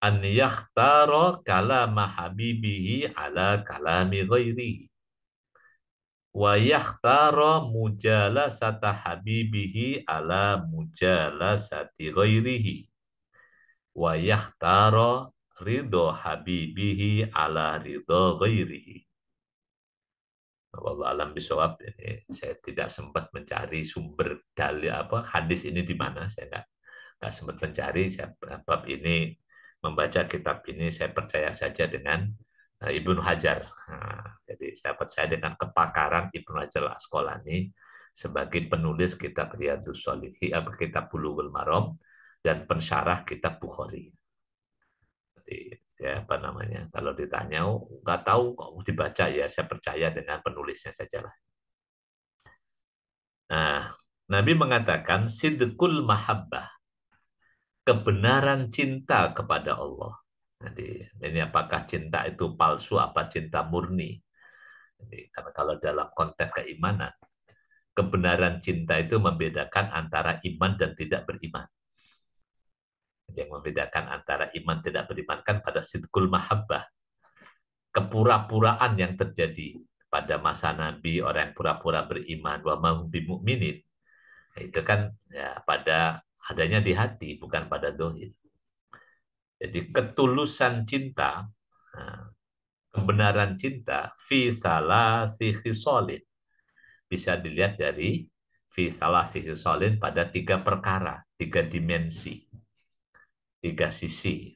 An yakhtara kalama habibihi ala kalami ghairihi. Wa yakhtara mujalasata habibihi ala mujalasati ghairihi. Wa yakhtara ridho habibihi ala ridho ghairihi. Wallahu alam bisawab. Ini saya tidak sempat mencari sumber dalil apa hadis ini di mana, saya nggak sempat mencari. Saya bab ini membaca kitab ini saya percaya saja dengan Ibnu Hajar. Nah, jadi saya percaya dengan kepakaran Ibnu Hajar Al-Asqalani sebagai penulis kitab Riyadhus Shalihin, kitab Bulughul Maram, dan pensyarah kitab Bukhari. Jadi, ya apa namanya? Kalau ditanya, nggak tahu kok dibaca ya, saya percaya dengan penulisnya saja lah. Nah, Nabi mengatakan sidqul mahabbah, kebenaran cinta kepada Allah. Jadi, ini apakah cinta itu palsu, apa cinta murni? Jadi, karena kalau dalam konteks keimanan, kebenaran cinta itu membedakan antara iman dan tidak beriman. Yang membedakan antara iman dan tidak beriman kan pada sidqul mahabbah, kepura-puraan yang terjadi pada masa Nabi, orang yang pura-pura beriman, wa mahum bimu'minin. Itu kan ya pada adanya di hati, bukan pada dohir. Jadi ketulusan cinta, kebenaran cinta, fi salasi khisalin, bisa dilihat dari fi salasi khisalin pada 3 perkara, 3 dimensi, 3 sisi.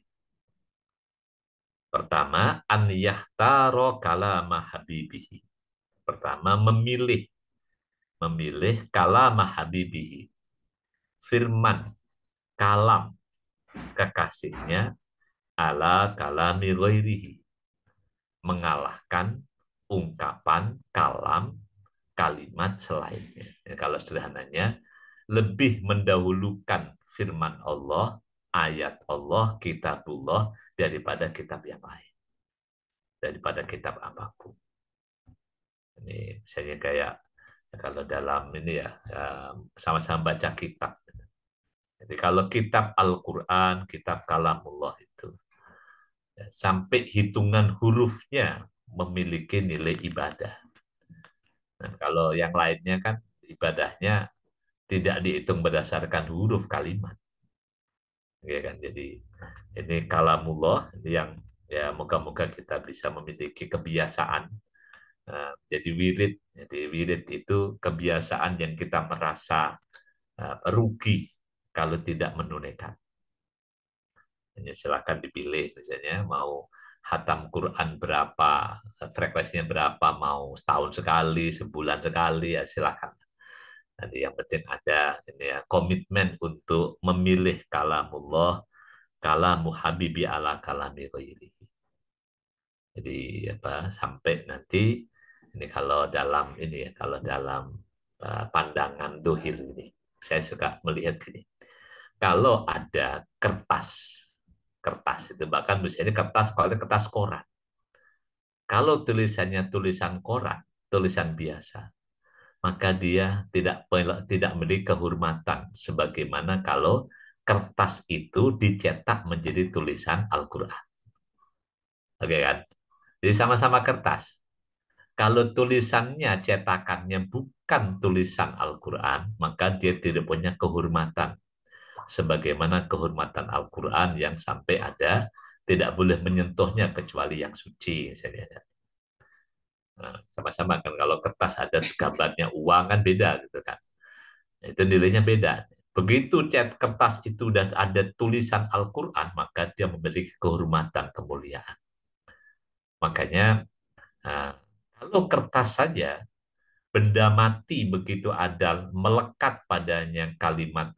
Pertama, an yahtaro kalama habibihi. Pertama, memilih kalama habibihi, firman, kalam kekasihnya, ala kalami ghairihi, mengalahkan ungkapan, kalam, kalimat selainnya. Ya, kalau sederhananya, lebih mendahulukan firman Allah, ayat Allah, kitabullah, daripada kitab yang lain. Daripada kitab apapun. Ini misalnya kayak kalau dalam ini ya, sama-sama baca kitab. Jadi kalau kitab Al-Quran, kitab kalamullah itu, sampai hitungan hurufnya memiliki nilai ibadah. Nah, kalau yang lainnya kan ibadahnya tidak dihitung berdasarkan huruf kalimat. Ya kan? Jadi ini kalamullah yang ya moga-moga kita bisa memiliki kebiasaan. Jadi wirid. Jadi wirid itu kebiasaan yang kita merasa rugi kalau tidak menunaikan. Hanya silakan dipilih misalnya mau hatam Quran berapa, frekuensinya berapa, mau setahun sekali, sebulan sekali, ya silakan. Nanti yang penting ada ini ya, komitmen untuk memilih kalamullah, kalamu habibi ala kalami ghairi. Jadi apa sampai nanti ini kalau dalam ini ya, kalau dalam pandangan dohir ini, saya suka melihat gini. Kalau ada kertas itu bahkan misalnya kertas, kalau kertas koran. Kalau tulisannya tulisan koran, tulisan biasa, maka dia tidak memiliki kehormatan sebagaimana kalau kertas itu dicetak menjadi tulisan Al-Qur'an. Oke kan? Jadi sama-sama kertas. Kalau tulisannya, cetakannya bukan tulisan Al-Quran, maka dia tidak punya kehormatan. Sebagaimana kehormatan Al-Quran yang sampai ada, tidak boleh menyentuhnya kecuali yang suci. Nah, sama-sama kan, kalau kertas ada gambarnya uang kan beda gitu kan. Itu nilainya beda. Begitu kertas itu dan ada tulisan Al-Quran, maka dia memiliki kehormatan, kemuliaan. Makanya, nah, kalau kertas saja, benda mati begitu ada melekat padanya kalimat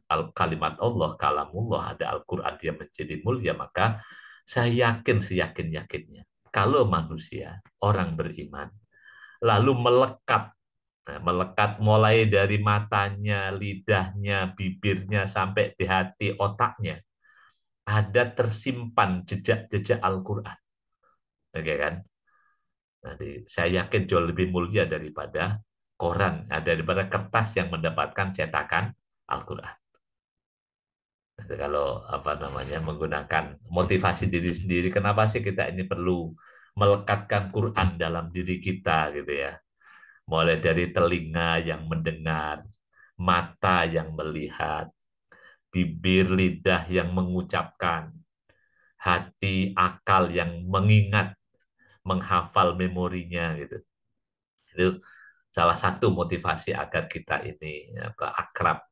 Allah, kalamullah, ada Al-Quran, dia menjadi mulia, maka saya yakin seyakin-yakinnya. Kalau manusia, orang beriman, lalu melekat mulai dari matanya, lidahnya, bibirnya, sampai di hati, otaknya, ada tersimpan jejak-jejak Al-Quran. Oke kan? Jadi saya yakin jauh lebih mulia daripada koran, daripada kertas yang mendapatkan cetakan Al-Quran. Jadi kalau apa namanya menggunakan motivasi diri sendiri, kenapa sih kita ini perlu melekatkan Quran dalam diri kita gitu ya? Mulai dari telinga yang mendengar, mata yang melihat, bibir lidah yang mengucapkan, hati akal yang mengingat, menghafal memorinya gitu. Itu salah satu motivasi agar kita ini akrab,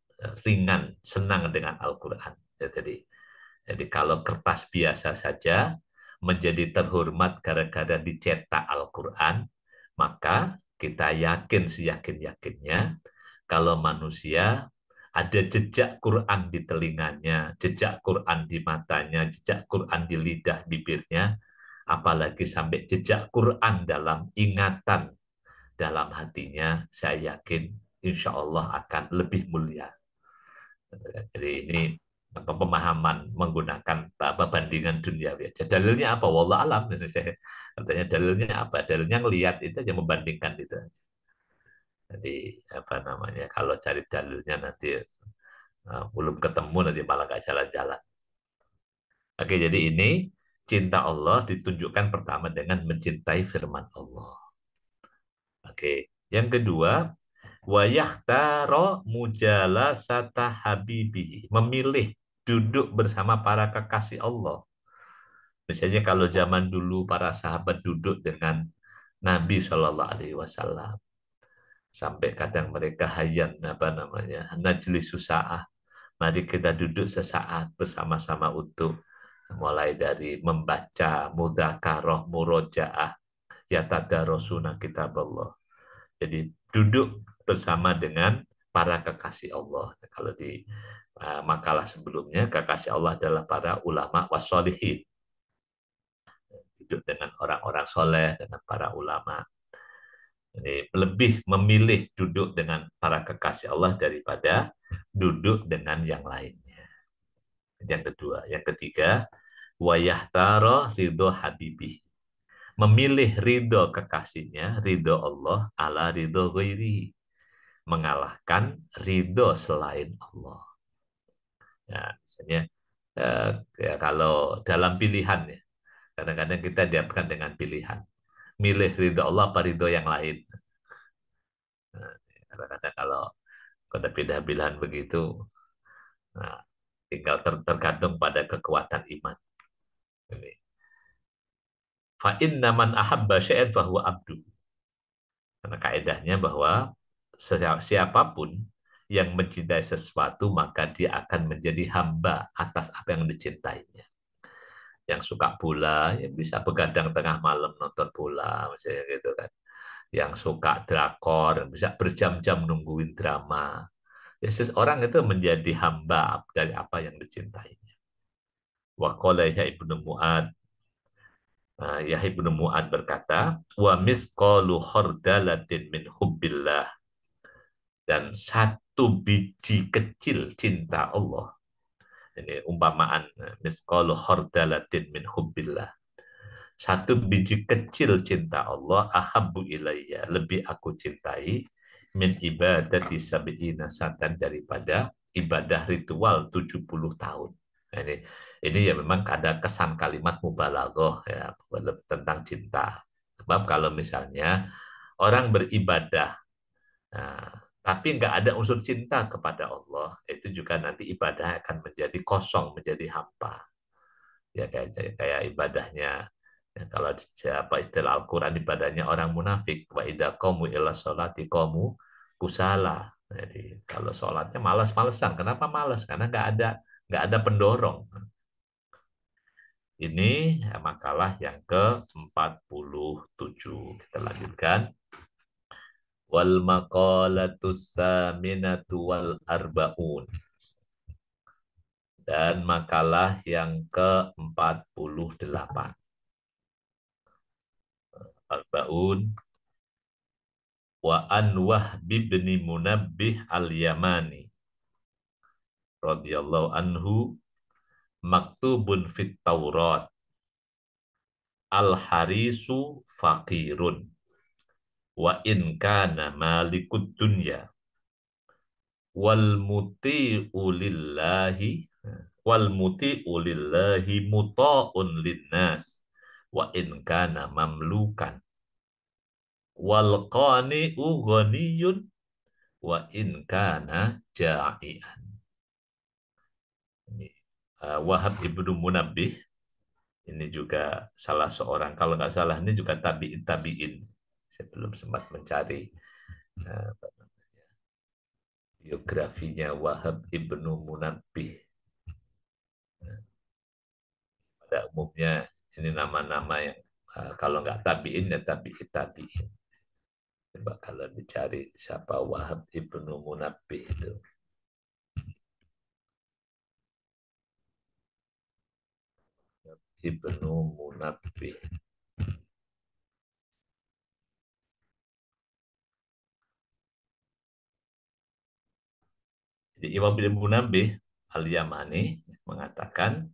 ringan, senang dengan Al-Quran. Jadi kalau kertas biasa saja menjadi terhormat gara-gara dicetak Al-Quran, maka kita yakin seyakin-yakinnya kalau manusia ada jejak Quran di telinganya, jejak Quran di matanya, jejak Quran di lidah bibirnya, apalagi sampai jejak Quran dalam ingatan dalam hatinya, saya yakin insya Allah akan lebih mulia. Jadi ini pemahaman menggunakan bandingan duniawi aja. Dalilnya apa? Wallah alam. Saya katanya dalilnya apa? Dalilnya ngelihat itu aja, membandingkan itu aja. Jadi apa namanya? Kalau cari dalilnya nanti belum ketemu, nanti malah nggak jalan-jalan. Oke, jadi ini cinta Allah ditunjukkan pertama dengan mencintai firman Allah. Oke, yang kedua, wayahtaro mujalasata habibihi, memilih duduk bersama para kekasih Allah. Misalnya kalau zaman dulu para sahabat duduk dengan Nabi Shallallahu Alaihi Wasallam, sampai kadang mereka hayyan apa namanya najlis susah. Mari kita duduk sesaat bersama-sama untuk mulai dari membaca mudzakarah, murojaah, yatadarosuna kitab Allah. Jadi duduk bersama dengan para kekasih Allah. Kalau di makalah sebelumnya, kekasih Allah adalah para ulama wassolihin. Duduk dengan orang-orang soleh, dengan para ulama. Jadi lebih memilih duduk dengan para kekasih Allah daripada duduk dengan yang lainnya. Yang kedua. Yang ketiga, wayahtara ridho habibih. Memilih ridho kekasihnya, ridho Allah ala ridho ghairihi, mengalahkan ridho selain Allah. Ya, misalnya ya kalau dalam pilihan ya, kadang-kadang kita dihadapkan dengan pilihan. Milih ridho Allah apa ridho yang lain. Nah, kadang-kadang kalau ada pilihan-pilihan begitu, nah, tinggal tergantung pada kekuatan iman. Ini. Fa inna man ahabba syai'an fahuwa abdu. Karena kaedahnya bahwa siapapun yang mencintai sesuatu, maka dia akan menjadi hamba atas apa yang dicintainya. Yang suka bola, ya bisa begadang tengah malam nonton bola, misalnya gitu kan. Yang suka drakor, bisa berjam-jam nungguin drama. Ya, seseorang itu menjadi hamba dari apa yang dicintainya. Wa qala Yahya ibnu Mu'ad, Yahya ibnu Mu'ad berkata, wa misqalu khardalatin min hubbillah, dan satu biji kecil cinta Allah. Ini umpamaan misqalu khardalatin min hubbillah. Satu biji kecil cinta Allah, ahabbu ilayya, lebih aku cintai min ibadati sab'ina satan, daripada ibadah ritual 70 tahun. Nah, ini ya memang ada kesan kalimat mubalaghah ya tentang cinta. Sebab kalau misalnya orang beribadah, nah, tapi nggak ada unsur cinta kepada Allah, itu juga nanti ibadah akan menjadi kosong, menjadi hampa. Ya kayak ibadahnya, ya, kalau apa istilah Al-Quran, ibadahnya orang munafik, wa idza qamu ila sholati qamu kusala. Jadi kalau sholatnya malas-malesan. Kenapa malas? Karena nggak ada pendorong. Ini makalah yang ke-47. Kita lanjutkan. Wal maqalatus saminatu wal arbaun. Dan makalah yang ke-48. Arbaun. Wa an Wahb bin Munabbih al-Yamani radhiyallahu anhu, maktubun fit Taurat, al-harisu faqirun wa in kana malikud dunya wal muti'u lillahi muta'un linnas wa in kana mamlukan wal qani'u ghaniyun wa in kana ja'ian. Wahab ibnu Munabbih ini juga salah seorang, kalau nggak salah ini juga tabiin. Saya belum sempat mencari biografinya Wahab ibnu Munabbih. Pada umumnya ini nama-nama yang kalau nggak tabiin ya tabiin. Coba kalau dicari siapa Wahab ibnu Munabbih itu. Ibnu Munabbih. Jadi Imam ibnu Munabbih al-Yamani mengatakan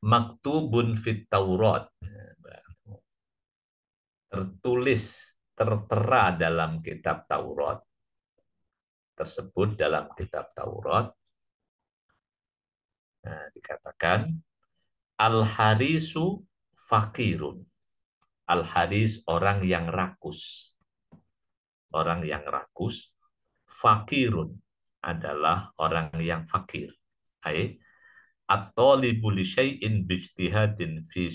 maktubun fit Taurat, tertulis tertera dalam kitab Taurat, tersebut dalam kitab Taurat. Nah, dikatakan al-harisu fakirun. Al-haris orang yang rakus. Orang yang rakus. Fakirun adalah orang yang fakir. Ay, at-talibu li syai'in bijtihadin fi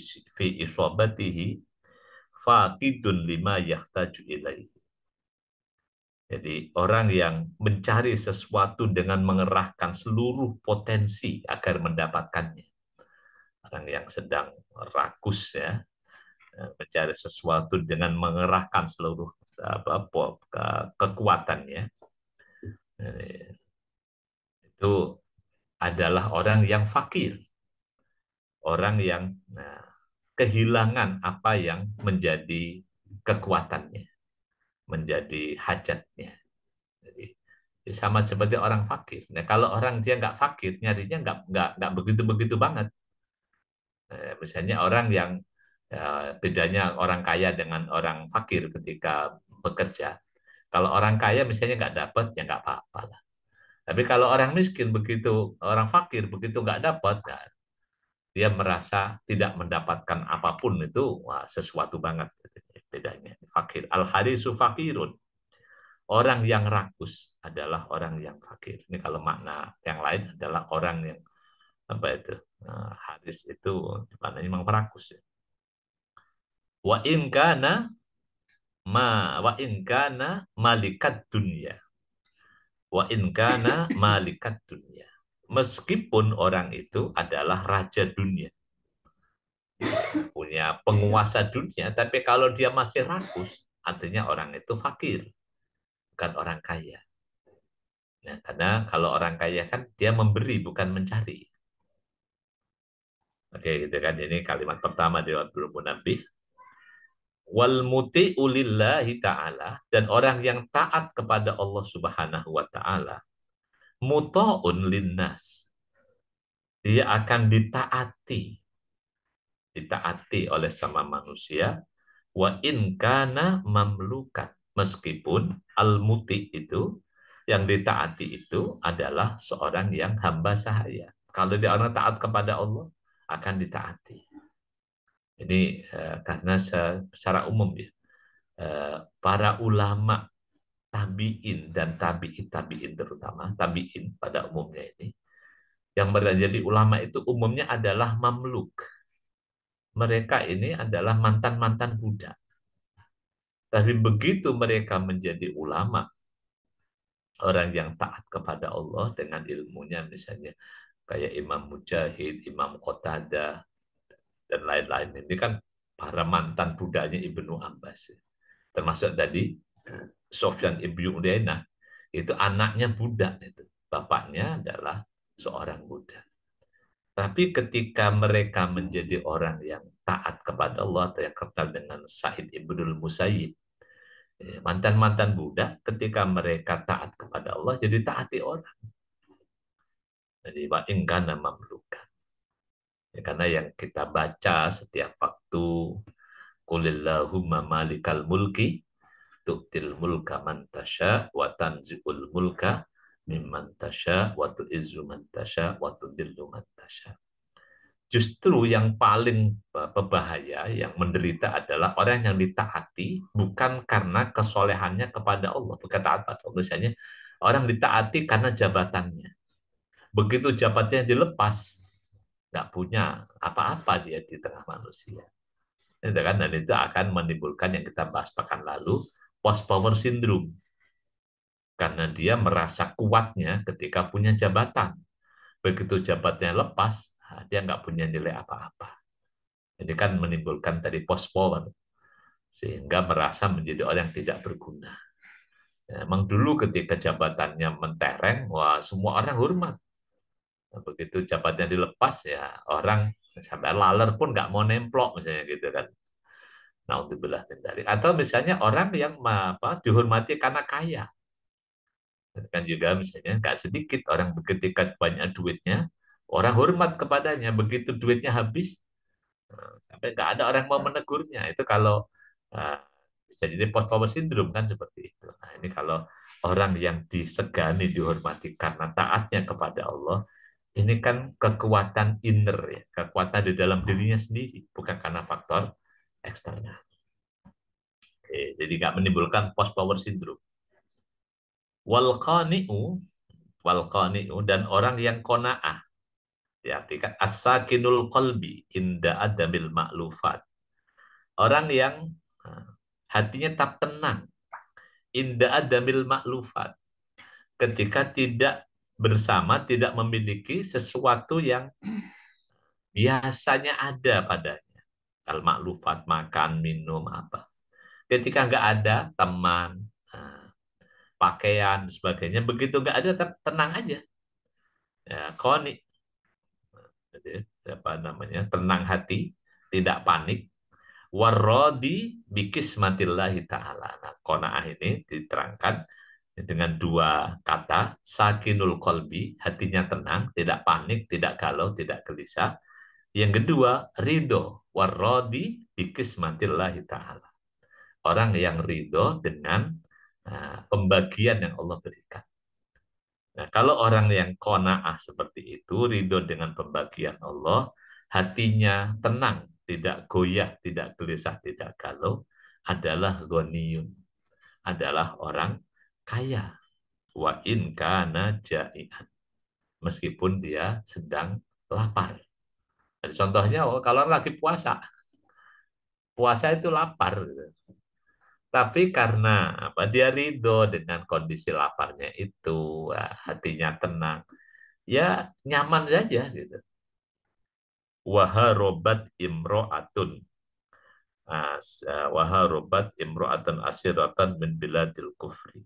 isabatihi faqidun lima yahtaju ilaihi. Jadi orang yang mencari sesuatu dengan mengerahkan seluruh potensi agar mendapatkannya. Orang yang sedang rakus ya, mencari sesuatu dengan mengerahkan seluruh kekuatannya. Itu adalah orang yang fakir. Orang yang kehilangan apa yang menjadi kekuatannya, menjadi hajatnya. Jadi sama seperti orang fakir. Nah, kalau orang dia nggak fakir, nyarinya nggak begitu banget. Misalnya orang yang bedanya orang kaya dengan orang fakir ketika bekerja. Kalau orang kaya misalnya nggak dapat, ya nggak apa-apa lah. Tapi kalau orang miskin begitu, orang fakir begitu nggak dapat, nah, dia merasa tidak mendapatkan apapun itu, wah, sesuatu banget bedanya. Fakir. Al-harisu fakirun. Orang yang rakus adalah orang yang fakir. Ini kalau makna yang lain adalah orang yang apa itu? Haris itu maknanya memang rakus ya. Wa in kana malikat dunia. Wa in kana malikat dunia. Meskipun orang itu adalah raja dunia. Punya penguasa dunia, tapi kalau dia masih rakus, artinya orang itu fakir, bukan orang kaya. Nah, karena kalau orang kaya kan dia memberi, bukan mencari. Oke, gitu kan. Ini kalimat pertama di Ibnu Nabi. Wal muti'u lillahi ta'ala, dan orang yang taat kepada Allah Subhanahu wa taala, muta'un linnas. Dia akan ditaati oleh sama manusia, wa in kana mamlukan, meskipun al-muti itu yang ditaati itu adalah seorang yang hamba sahaya. Kalau dia orang taat kepada Allah akan ditaati. Ini karena secara umum ya, para ulama tabiin dan tabiin terutama tabiin pada umumnya ini yang menjadi ulama itu umumnya adalah mamluk. Mereka ini adalah mantan-mantan budak. Tapi begitu mereka menjadi ulama, orang yang taat kepada Allah dengan ilmunya, misalnya kayak Imam Mujahid, Imam Qatadah, dan lain-lain. Ini kan para mantan budaknya Ibnu Abbas. Termasuk tadi Sofyan Ibnu Uyainah, itu anaknya budak itu. Bapaknya adalah seorang budak. Tapi ketika mereka menjadi orang yang taat kepada Allah, atau yang kenal dengan Sa'id Ibnul Musayyib, mantan-mantan budak, ketika mereka taat kepada Allah, jadi taati orang. Jadi wa'ingkana mamlukan. Ya, karena yang kita baca setiap waktu, Qulillahumma malikal mulki, tu'til mulka man tasha, wa tanzi'ul mulka mimman tasha, wa tu'izzu man tasha, wa tudillu man tasha. Justru yang paling berbahaya, yang menderita adalah orang yang ditaati bukan karena kesolehannya kepada Allah, bukan taat pada Allah. Misalnya orang ditaati karena jabatannya. Begitu jabatannya dilepas, nggak punya apa-apa dia di tengah manusia. Itu kan, dan itu akan menimbulkan yang kita bahas pekan lalu, post power syndrome. Karena dia merasa kuatnya ketika punya jabatan. Begitu jabatannya lepas, dia nggak punya nilai apa-apa. Ini kan menimbulkan tadi post power. sehingga merasa menjadi orang yang tidak berguna. Ya, emang dulu ketika jabatannya mentereng, wah semua orang hormat. Nah, begitu jabatannya dilepas ya orang sampai laler pun nggak mau nemplok misalnya gitu kan. Naudzubillah min dzalik. Atau misalnya orang yang dihormati karena kaya. Kan juga misalnya nggak sedikit orang ketika banyak duitnya, orang hormat kepadanya. Begitu duitnya habis, sampai nggak ada orang mau menegurnya. Itu kalau uh, bisa jadi post power syndrome kan seperti itu. Nah ini kalau orang yang disegani, dihormati karena taatnya kepada Allah, ini kan kekuatan inner ya, kekuatan di dalam dirinya sendiri, bukan karena faktor eksternal. Oke, jadi nggak menimbulkan post power syndrome. Wal qani'u, dan orang yang qanaah, diartikan as-sakinul qalbi inda adamil ma'lufat. Orang yang hatinya tetap tenang inda adamil ma'lufat, ketika tidak bersama, tidak memiliki sesuatu yang biasanya ada padanya. Al-ma'lufat, makan, minum, apa. Ketika nggak ada teman, pakaian, sebagainya, begitu nggak ada, tenang aja. Ya, koni, jadi, apa namanya, tenang hati, tidak panik. Warrodi bikismatillahi ta'ala. Nah, qanaah ini diterangkan dengan dua kata, sakinul kolbi, hatinya tenang, tidak panik, tidak galau, tidak gelisah. Yang kedua, ridho, warrodi bikismatillahi ta'ala. Orang yang ridho dengan pembagian yang Allah berikan. Nah, kalau orang yang qanaah seperti itu, ridho dengan pembagian Allah, hatinya tenang, tidak goyah, tidak gelisah, tidak galau, adalah ghaniyun, adalah orang kaya. Wa in kana ja'ian, meskipun dia sedang lapar. Jadi contohnya kalau lagi puasa, puasa itu lapar gitu. Tapi karena dia ridho dengan kondisi laparnya itu, hatinya tenang, ya nyaman saja gitu. Waharobat imro'atun, waharobat imro'atun asiratan min biladil kufri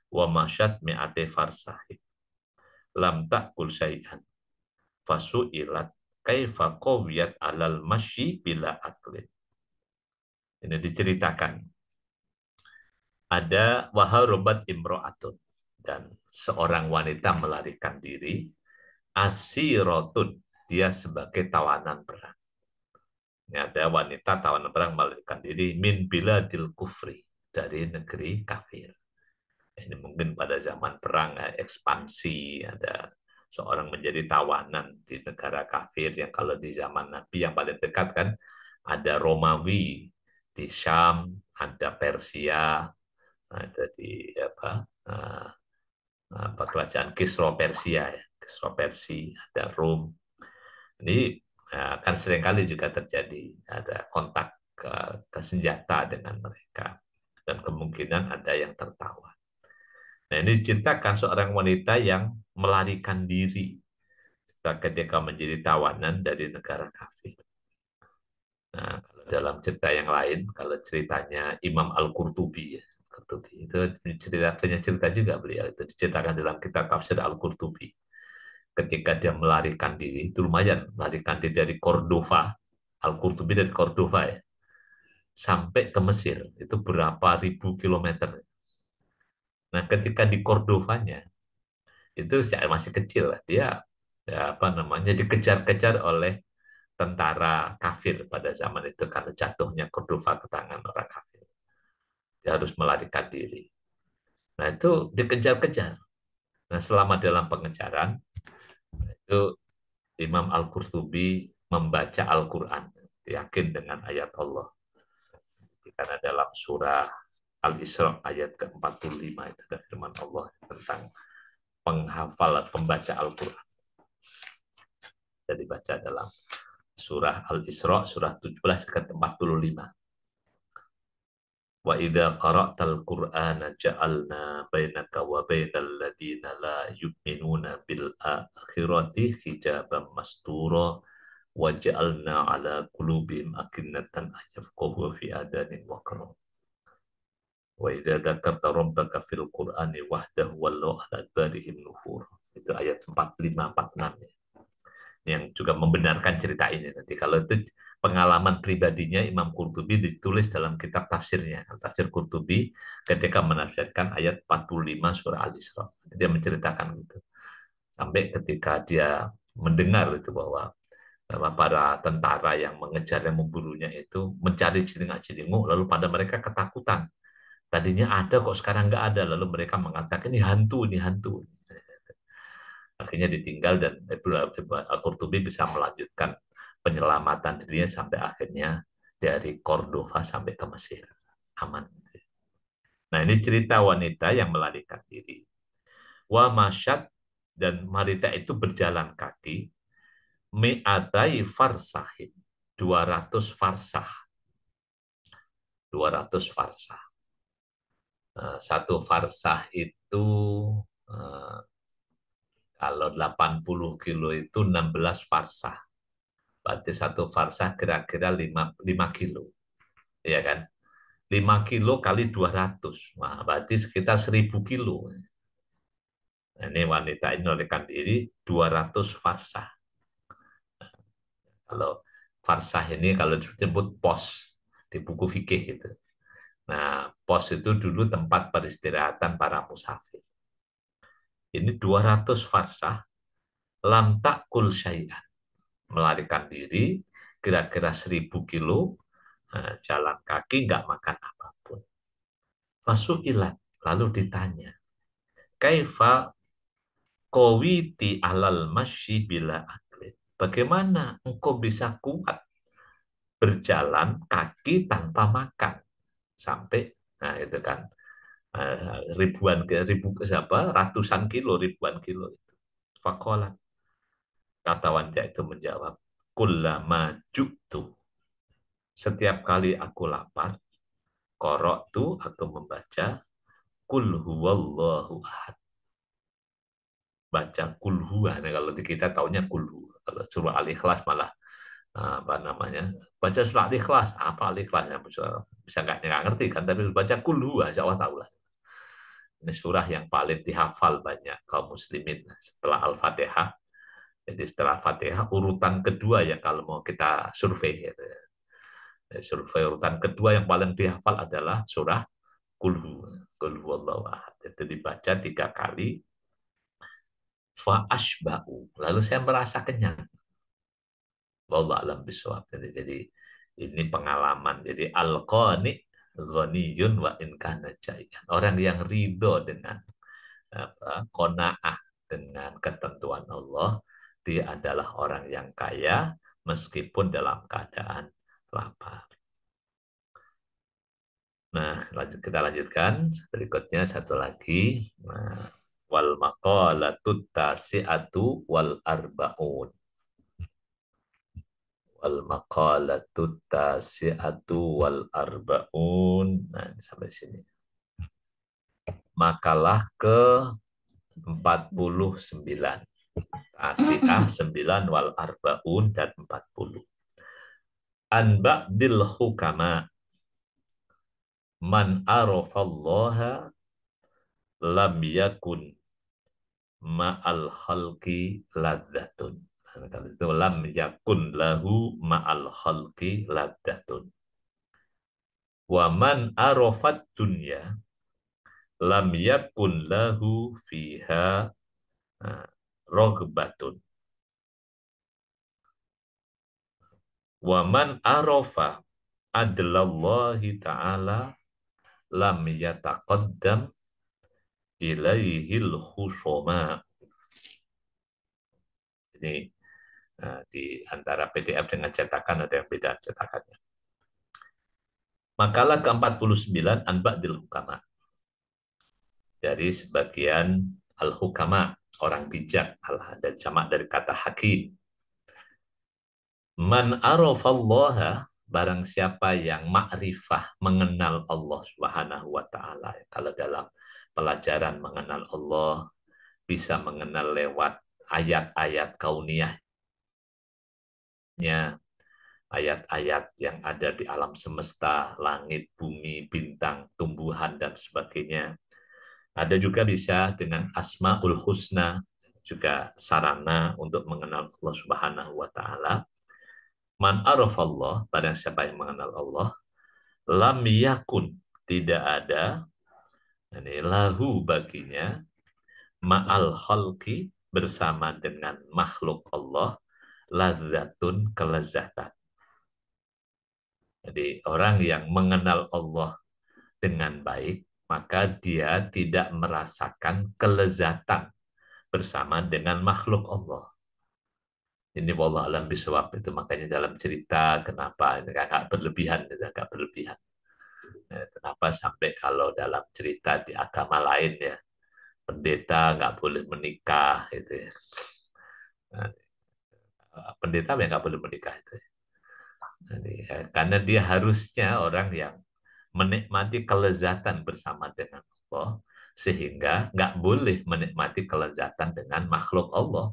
wa masyad mi'ate farsahi lam ta'kul syai'an fasu'ilat kaifa qawiyat alal masyi bila aklin. Ini diceritakan ada waharobat imro'atun, dan seorang wanita melarikan diri, asirotun, dia sebagai tawanan perang. Ini ada wanita tawanan perang melarikan diri min biladil kufri, dari negeri kafir. Ini mungkin pada zaman perang ekspansi, ada seorang menjadi tawanan di negara kafir, yang kalau di zaman Nabi yang paling dekat kan ada Romawi di Syam, ada Persia, ada di kerajaan Kisra Persia ya, Kisra Persia, ada Rom. Ini kan seringkali juga terjadi ada kontak ke senjata dengan mereka, dan kemungkinan ada yang tertawan. Nah, ini diceritakan seorang wanita yang melarikan diri setelah ketika menjadi tawanan dari negara kafir. Nah, kalau dalam cerita yang lain, kalau ceritanya Imam Al-Qurtubi ya, Qurtubi itu punya cerita juga beliau, itu diceritakan dalam kitab tafsir Al-Qurtubi. Ketika dia melarikan diri, itu lumayan, melarikan diri dari Cordova, Al-Qurtubi dari Cordova ya, sampai ke Mesir, itu berapa ribu kilometer. Nah, ketika di Cordovanya, itu masih kecil, dia dikejar-kejar oleh tentara kafir pada zaman itu karena jatuhnya Cordova ke tangan orang kafir. Dia harus melarikan diri. Nah, itu dikejar-kejar. Nah, selama dalam pengejaran, itu Imam Al-Qurtubi membaca Al-Quran, yakin dengan ayat Allah. Karena dalam surah Al-Isra ayat ke-45 itu ada firman Allah tentang penghafal pembaca Al-Quran. Jadi baca dalam surah Al-Isra surah 17 ke-45. Wa idza qara'tal Qur'ana ja'alna bainaka wa bainal ladzina la yu'minuna bil akhirati hijaban mastura وجعلنا على قلوبهم أكنة أن يفقهوا في آذان وقرا وإذا ذكرت ربك في القرآن وحده ولوا على أدبارهم نفورا. Itu ayat 45 46 ya. Yang juga membenarkan cerita ini nanti. Kalau itu pengalaman pribadinya Imam Qurtubi ditulis dalam kitab tafsirnya, tafsir Qurtubi ketika menafsirkan ayat 45 surah Al-Isra. Dia menceritakan gitu. Sampai ketika dia mendengar itu bahwa para tentara yang mengejar yang memburunya itu mencari celingak-celinguk, lalu pada mereka ketakutan. Tadinya ada kok sekarang nggak ada, lalu mereka mengatakan ini hantu, ini hantu. Akhirnya ditinggal dan Al-Qurtubi bisa melanjutkan penyelamatan dirinya sampai akhirnya dari Cordova sampai ke Mesir aman. Nah ini cerita wanita yang melarikan diri. Wa masyad, dan wanita itu berjalan kaki mi'atai farsahin, 200 farsah. 200 farsah. Satu farsah itu kalau 80 kilo itu 16 farsah. Berarti satu farsah kira-kira 5 kilo. Ya kan? 5 kilo kali 200. Wah, berarti sekitar 1000 kilo. Nah, ini wanita ini melarikan diri 200 farsah. Kalau farsah ini kalau disebut pos di buku fikih itu. Nah, pos itu dulu tempat peristirahatan para musafir. Ini 200 farsah, lam takul syai'an, melarikan diri kira-kira 1000 kilo, jalan kaki nggak makan apapun. Fasu'ilat, lalu ditanya, kaifa qawiti alal masyi bila aklin. Bagaimana engkau bisa kuat berjalan kaki tanpa makan sampai, nah itu kan, ratusan kilo, ribuan kilo itu. Fakolat, kata wanita itu menjawab, kullama ju'tu, setiap kali aku lapar, qara'tu, atau membaca, kul huwallahu ahad, baca kul huwa. Nah, kalau di kita taunya kul huwa. Kalau surah Al-Ikhlas malah apa namanya, baca surah Al-Ikhlas, apa Al-Ikhlas, bisa nggak ngerti kan, tapi baca kul huwa, insya Allah tahu lah. Ini surah yang paling dihafal banyak kaum muslimin setelah Al-Fatihah. Jadi setelah Fatihah urutan kedua ya kalau mau kita survei. Gitu. Survei urutan kedua yang paling dihafal adalah surah Qul huwallahu ahad. Itu dibaca 3 kali. Fa ashba'u. Lalu saya merasa kenyang. Wallahu a'lam bishawab. Jadi ini pengalaman. Jadi al-qani ghaniyun wa in kana jai'an. Orang yang ridho dengan qanaah dengan ketentuan Allah, dia adalah orang yang kaya meskipun dalam keadaan lapar. Nah, kita lanjutkan. Berikutnya satu lagi. Nah, wal maqalatut tasi'atu wal arba'un. Wal maqalatut tasi'atu wal arba'un. Nah, sampai sini. Makalah ke 49. Tasi'ah 9 wal arba'un dan 40. An ba'dil hukama man arafallaha lam yakun ma'al khalqi ladzatun. Kalau itu lam yakun lahu ma'al khalqi ladzatun. Wa man arafat dunya lam yakun lahu fiha rogbatun. Wa man arafa adlallahi ta'ala lam yataqaddam ilaihil khusoma. Ini di antara PDF dengan cetakan ada yang beda cetakannya. Makalah ke-49 an ba'dil hukama. Dari sebagian al-hukama, orang bijak, dan jamak dari kata hakim. Man arafallaha, barang siapa yang ma'rifah, mengenal Allah Subhanahu wa taala. Kalau dalam pelajaran mengenal Allah bisa mengenal lewat ayat-ayat kauniyah ayat-ayat yang ada di alam semesta, langit, bumi, bintang, tumbuhan, dan sebagainya. Ada juga bisa dengan Asmaul Husna, juga sarana untuk mengenal Allah Subhanahu wa Ta'ala. Man arafallah, pada siapa yang mengenal Allah, lam yakun, tidak ada, ini lahu baginya, ma'al khalqi, bersama dengan makhluk Allah, ladzatun, kelezatan. Jadi orang yang mengenal Allah dengan baik, maka dia tidak merasakan kelezatan bersama dengan makhluk Allah. Ini wallah alam bisawab, itu makanya dalam cerita kenapa ini agak berlebihan, agak berlebihan. Kenapa sampai kalau dalam cerita di agama lain ya, pendeta nggak boleh menikah itu ya. Nah, pendeta yang nggak boleh menikah itu. Jadi, karena dia harusnya orang yang menikmati kelezatan bersama dengan Allah, sehingga nggak boleh menikmati kelezatan dengan makhluk Allah.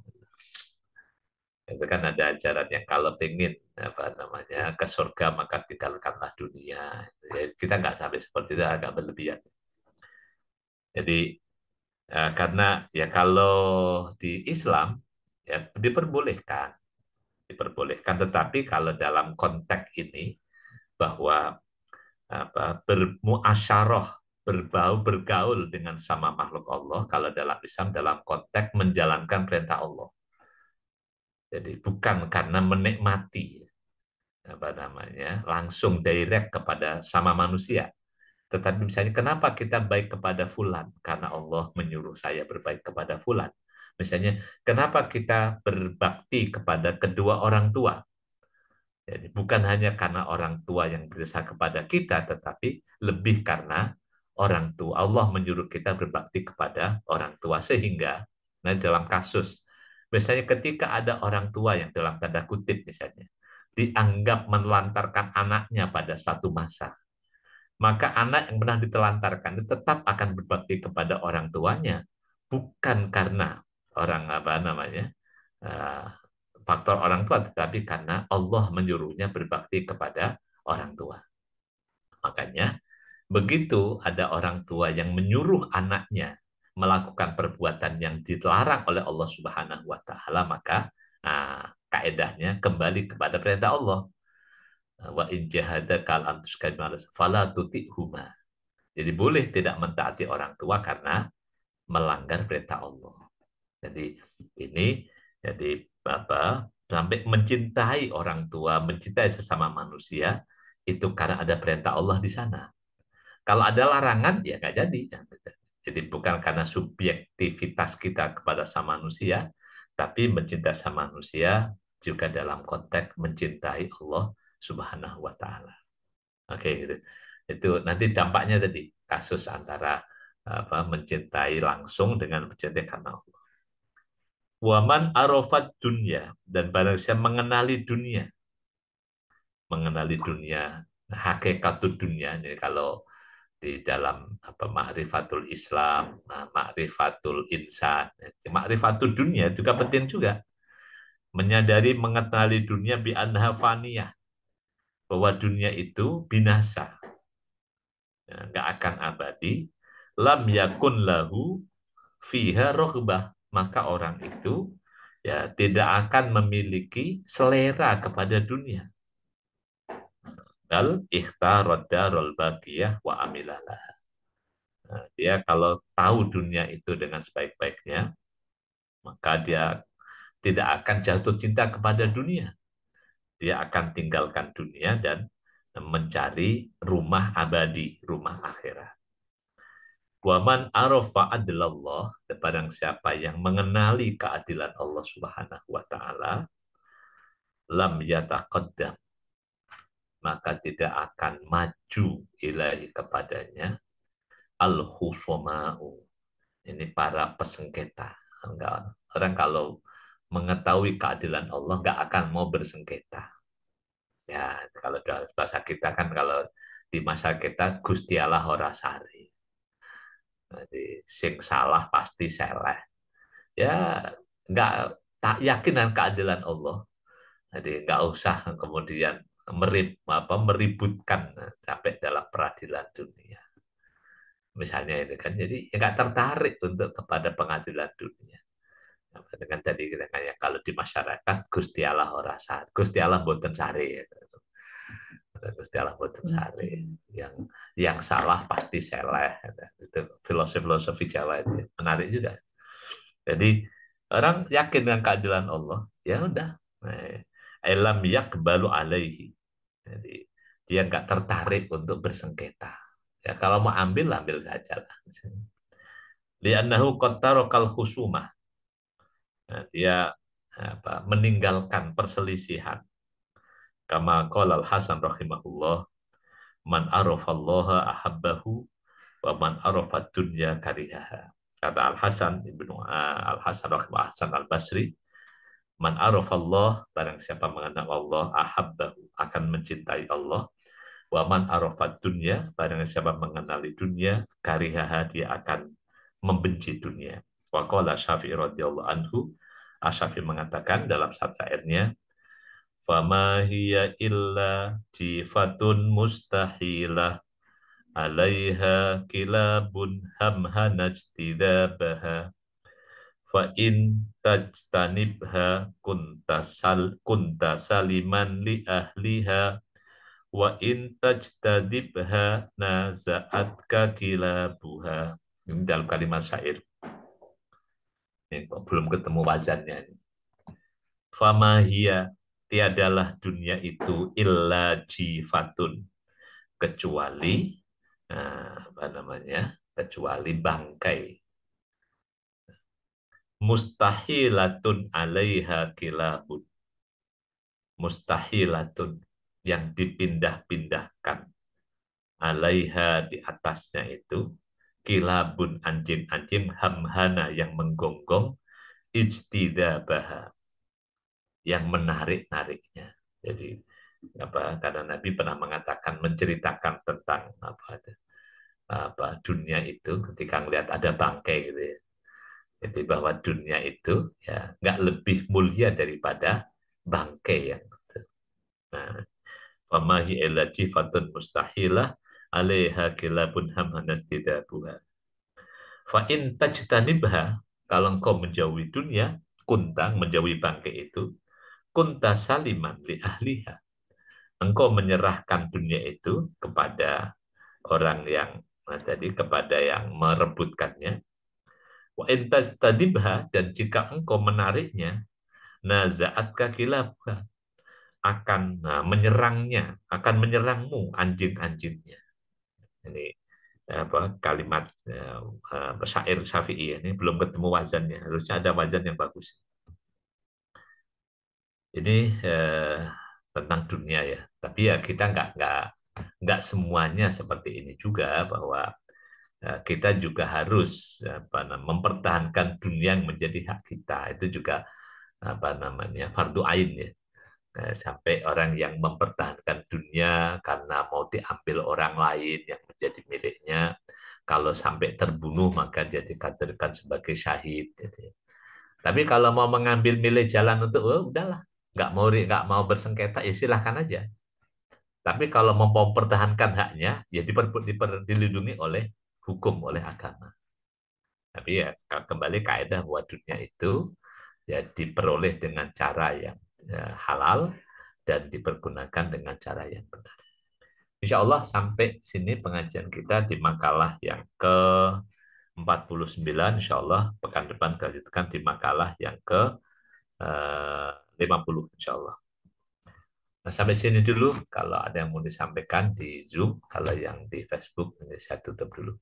Itu kan ada ajaran yang kalau pengen apa namanya ke surga maka tinggalkanlah dunia. Ya, kita nggak sampai seperti itu, agak berlebihan. Jadi karena ya kalau di Islam ya diperbolehkan, tetapi kalau dalam konteks ini bahwa bermuasyarah, bergaul dengan sama makhluk Allah, kalau dalam Islam dalam konteks menjalankan perintah Allah. Jadi bukan karena menikmati langsung direct kepada sama manusia. Tetapi misalnya kenapa kita baik kepada fulan? Karena Allah menyuruh saya berbaik kepada fulan. Misalnya kenapa kita berbakti kepada kedua orang tua? Jadi bukan hanya karena orang tua yang berusaha kepada kita, tetapi lebih karena orang tua. Allah menyuruh kita berbakti kepada orang tua sehingga, nah dalam kasus, misalnya ketika ada orang tua yang dalam tanda kutip misalnya dianggap menelantarkan anaknya pada suatu masa, maka anak yang pernah ditelantarkan itu tetap akan berbakti kepada orang tuanya, bukan karena orang uh, faktor orang tua, tetapi karena Allah menyuruhnya berbakti kepada orang tua. Makanya begitu ada orang tua yang menyuruh anaknya melakukan perbuatan yang dilarang oleh Allah Subhanahu wa Ta'ala, maka kaedahnya kembali kepada perintah Allah. Wa in jahadaka an tusyrika fala tuti'huma. Jadi boleh tidak mentaati orang tua karena melanggar perintah Allah. Jadi ini jadi sampai mencintai orang tua, mencintai sesama manusia itu karena ada perintah Allah di sana. Kalau ada larangan ya nggak jadi. Jadi bukan karena subjektivitas kita kepada sama manusia, tapi mencintai sama manusia juga dalam konteks mencintai Allah Subhanahu wa Ta'ala. Oke, gitu. Itu nanti dampaknya tadi kasus antara mencintai langsung dengan mencintai karena Allah. Waman arafat dunia, dan barang siapa mengenali dunia, hakikat dunia ini kalau di dalam ma'rifatul Islam, ma'rifatul insan, ma'rifatul dunia juga penting juga. Menyadari mengetahui dunia bi anha faniyah, bahwa dunia itu binasa, nggak akan abadi. Lam yakun lahu fiha rohbah, maka orang itu ya tidak akan memiliki selera kepada dunia. Bal ikhtarad darul baqiyah wa amilalah. Nah, dia kalau tahu dunia itu dengan sebaik-baiknya, maka dia tidak akan jatuh cinta kepada dunia. Dia akan tinggalkan dunia dan mencari rumah abadi, rumah akhirat. Waman arafa adlallah, barang siapa yang mengenali keadilan Allah Subhanahu wa Ta'ala, lam yataqaddam, maka tidak akan maju ilahi kepadanya al-khusoma'u, ini para pesengketa. Enggak, orang kalau mengetahui keadilan Allah nggak akan mau bersengketa. Ya, kalau dalam bahasa kita kan kalau di masa kita Gusti Allah ora sari. Jadi sing salah pasti salah. Ya nggak tak yakin dengan keadilan Allah. Jadi nggak usah kemudian meributkan sampai dalam peradilan dunia. Misalnya ini kan, jadi ya nggak tertarik untuk kepada pengadilan dunia. Dengan tadi kita kayak kalau di masyarakat Gusti Allah ora sari, Gusti Allah boten sari. Gusti Allah boten sari. Yang salah pasti seleh. Itu filosofi Jawa itu menarik juga. Jadi orang yakin dengan keadilan Allah, ya udah. Alam yakbalu alaihi. Jadi dia nggak tertarik untuk bersengketa. Ya kalau mau ambil saja lah. Li'annahu qattarokal khusumah. Nah, dia meninggalkan perselisihan. Kama qala Al-Hasan rahimahullah, man arafallaha ahabbahu wa man arafad dunya karihaha. Kata Al-Hasan Ibnu Al-Hasan rahimahullah Hasan Al-Basri, man arafallah, barang siapa mengenal Allah, ahabbahu, akan mencintai Allah. Wa man arafad dunya, barang siapa mengenali dunia, karihaha, dia akan membenci dunia. Wa qala Syafi'i radhiyallahu anhu, Asy-Syafi'i mengatakan dalam satu syairnya, fama hiya illa jifatun mustahilah alaiha kilabun hamhanajtidabaha fa in tajtanibha kunta saliman li ahliha wa in tajtadibha naza'atka kilabuha. Ini dalam kalimat syair. Ini kok belum ketemu wazannya ini. Fama hiya, tiadalah dunia itu illa jifatun, kecuali kecuali bangkai. Mustahilatun alaiha kilabun, mustahilatun, yang dipindah-pindahkan, alaiha, di atasnya itu, kilabun, anjing-anjing, hamhana, yang menggonggong, ijtidabaha, yang menarik-nariknya. Jadi karena Nabi pernah mengatakan, menceritakan tentang dunia itu ketika melihat ada bangkai gitu ya. Jadi bahwa dunia itu ya nggak lebih mulia daripada bangkai yang itu. Nah, famahi illa jifatun mustahilah alaiha kilabun hamhanat tidabuha. Fa in tajtanibha, kalau engkau menjauhi dunia, kuntang, menjauhi bangkai itu, kunta saliman li ahliha, engkau menyerahkan dunia itu kepada orang yang kepada yang merebutkannya. Wa in tajtanibha, dan jika engkau menariknya, naza'atka kilabha, akan menyerangnya, akan menyerangmu anjing-anjingnya. Ini kalimat syair Syafi'i, ini belum ketemu wazannya, harusnya ada wazan yang bagus. Ini tentang dunia ya, tapi ya kita nggak semuanya seperti ini juga, bahwa kita juga harus mempertahankan dunia yang menjadi hak kita. Itu juga fardu ain ya. Sampai orang yang mempertahankan dunia karena mau diambil orang lain yang menjadi miliknya, kalau sampai terbunuh maka dia dikategorikan sebagai syahid gitu. Tapi kalau mau mengambil milik jalan untuk udahlah, nggak mau bersengketa, ya silahkan aja. Tapi kalau mau mempertahankan haknya, ya dilindungi oleh hukum, oleh agama. Tapi ya kembali kaidah bahwa dunia itu ya diperoleh dengan cara yang halal dan dipergunakan dengan cara yang benar. Insya Allah sampai sini pengajian kita di makalah yang ke-49. Insya Allah pekan depan kita lanjutkan di makalah yang ke-50. Insya Allah. Nah, sampai sini dulu. Kalau ada yang mau disampaikan di Zoom, kalau yang di Facebook, ini saya tutup dulu.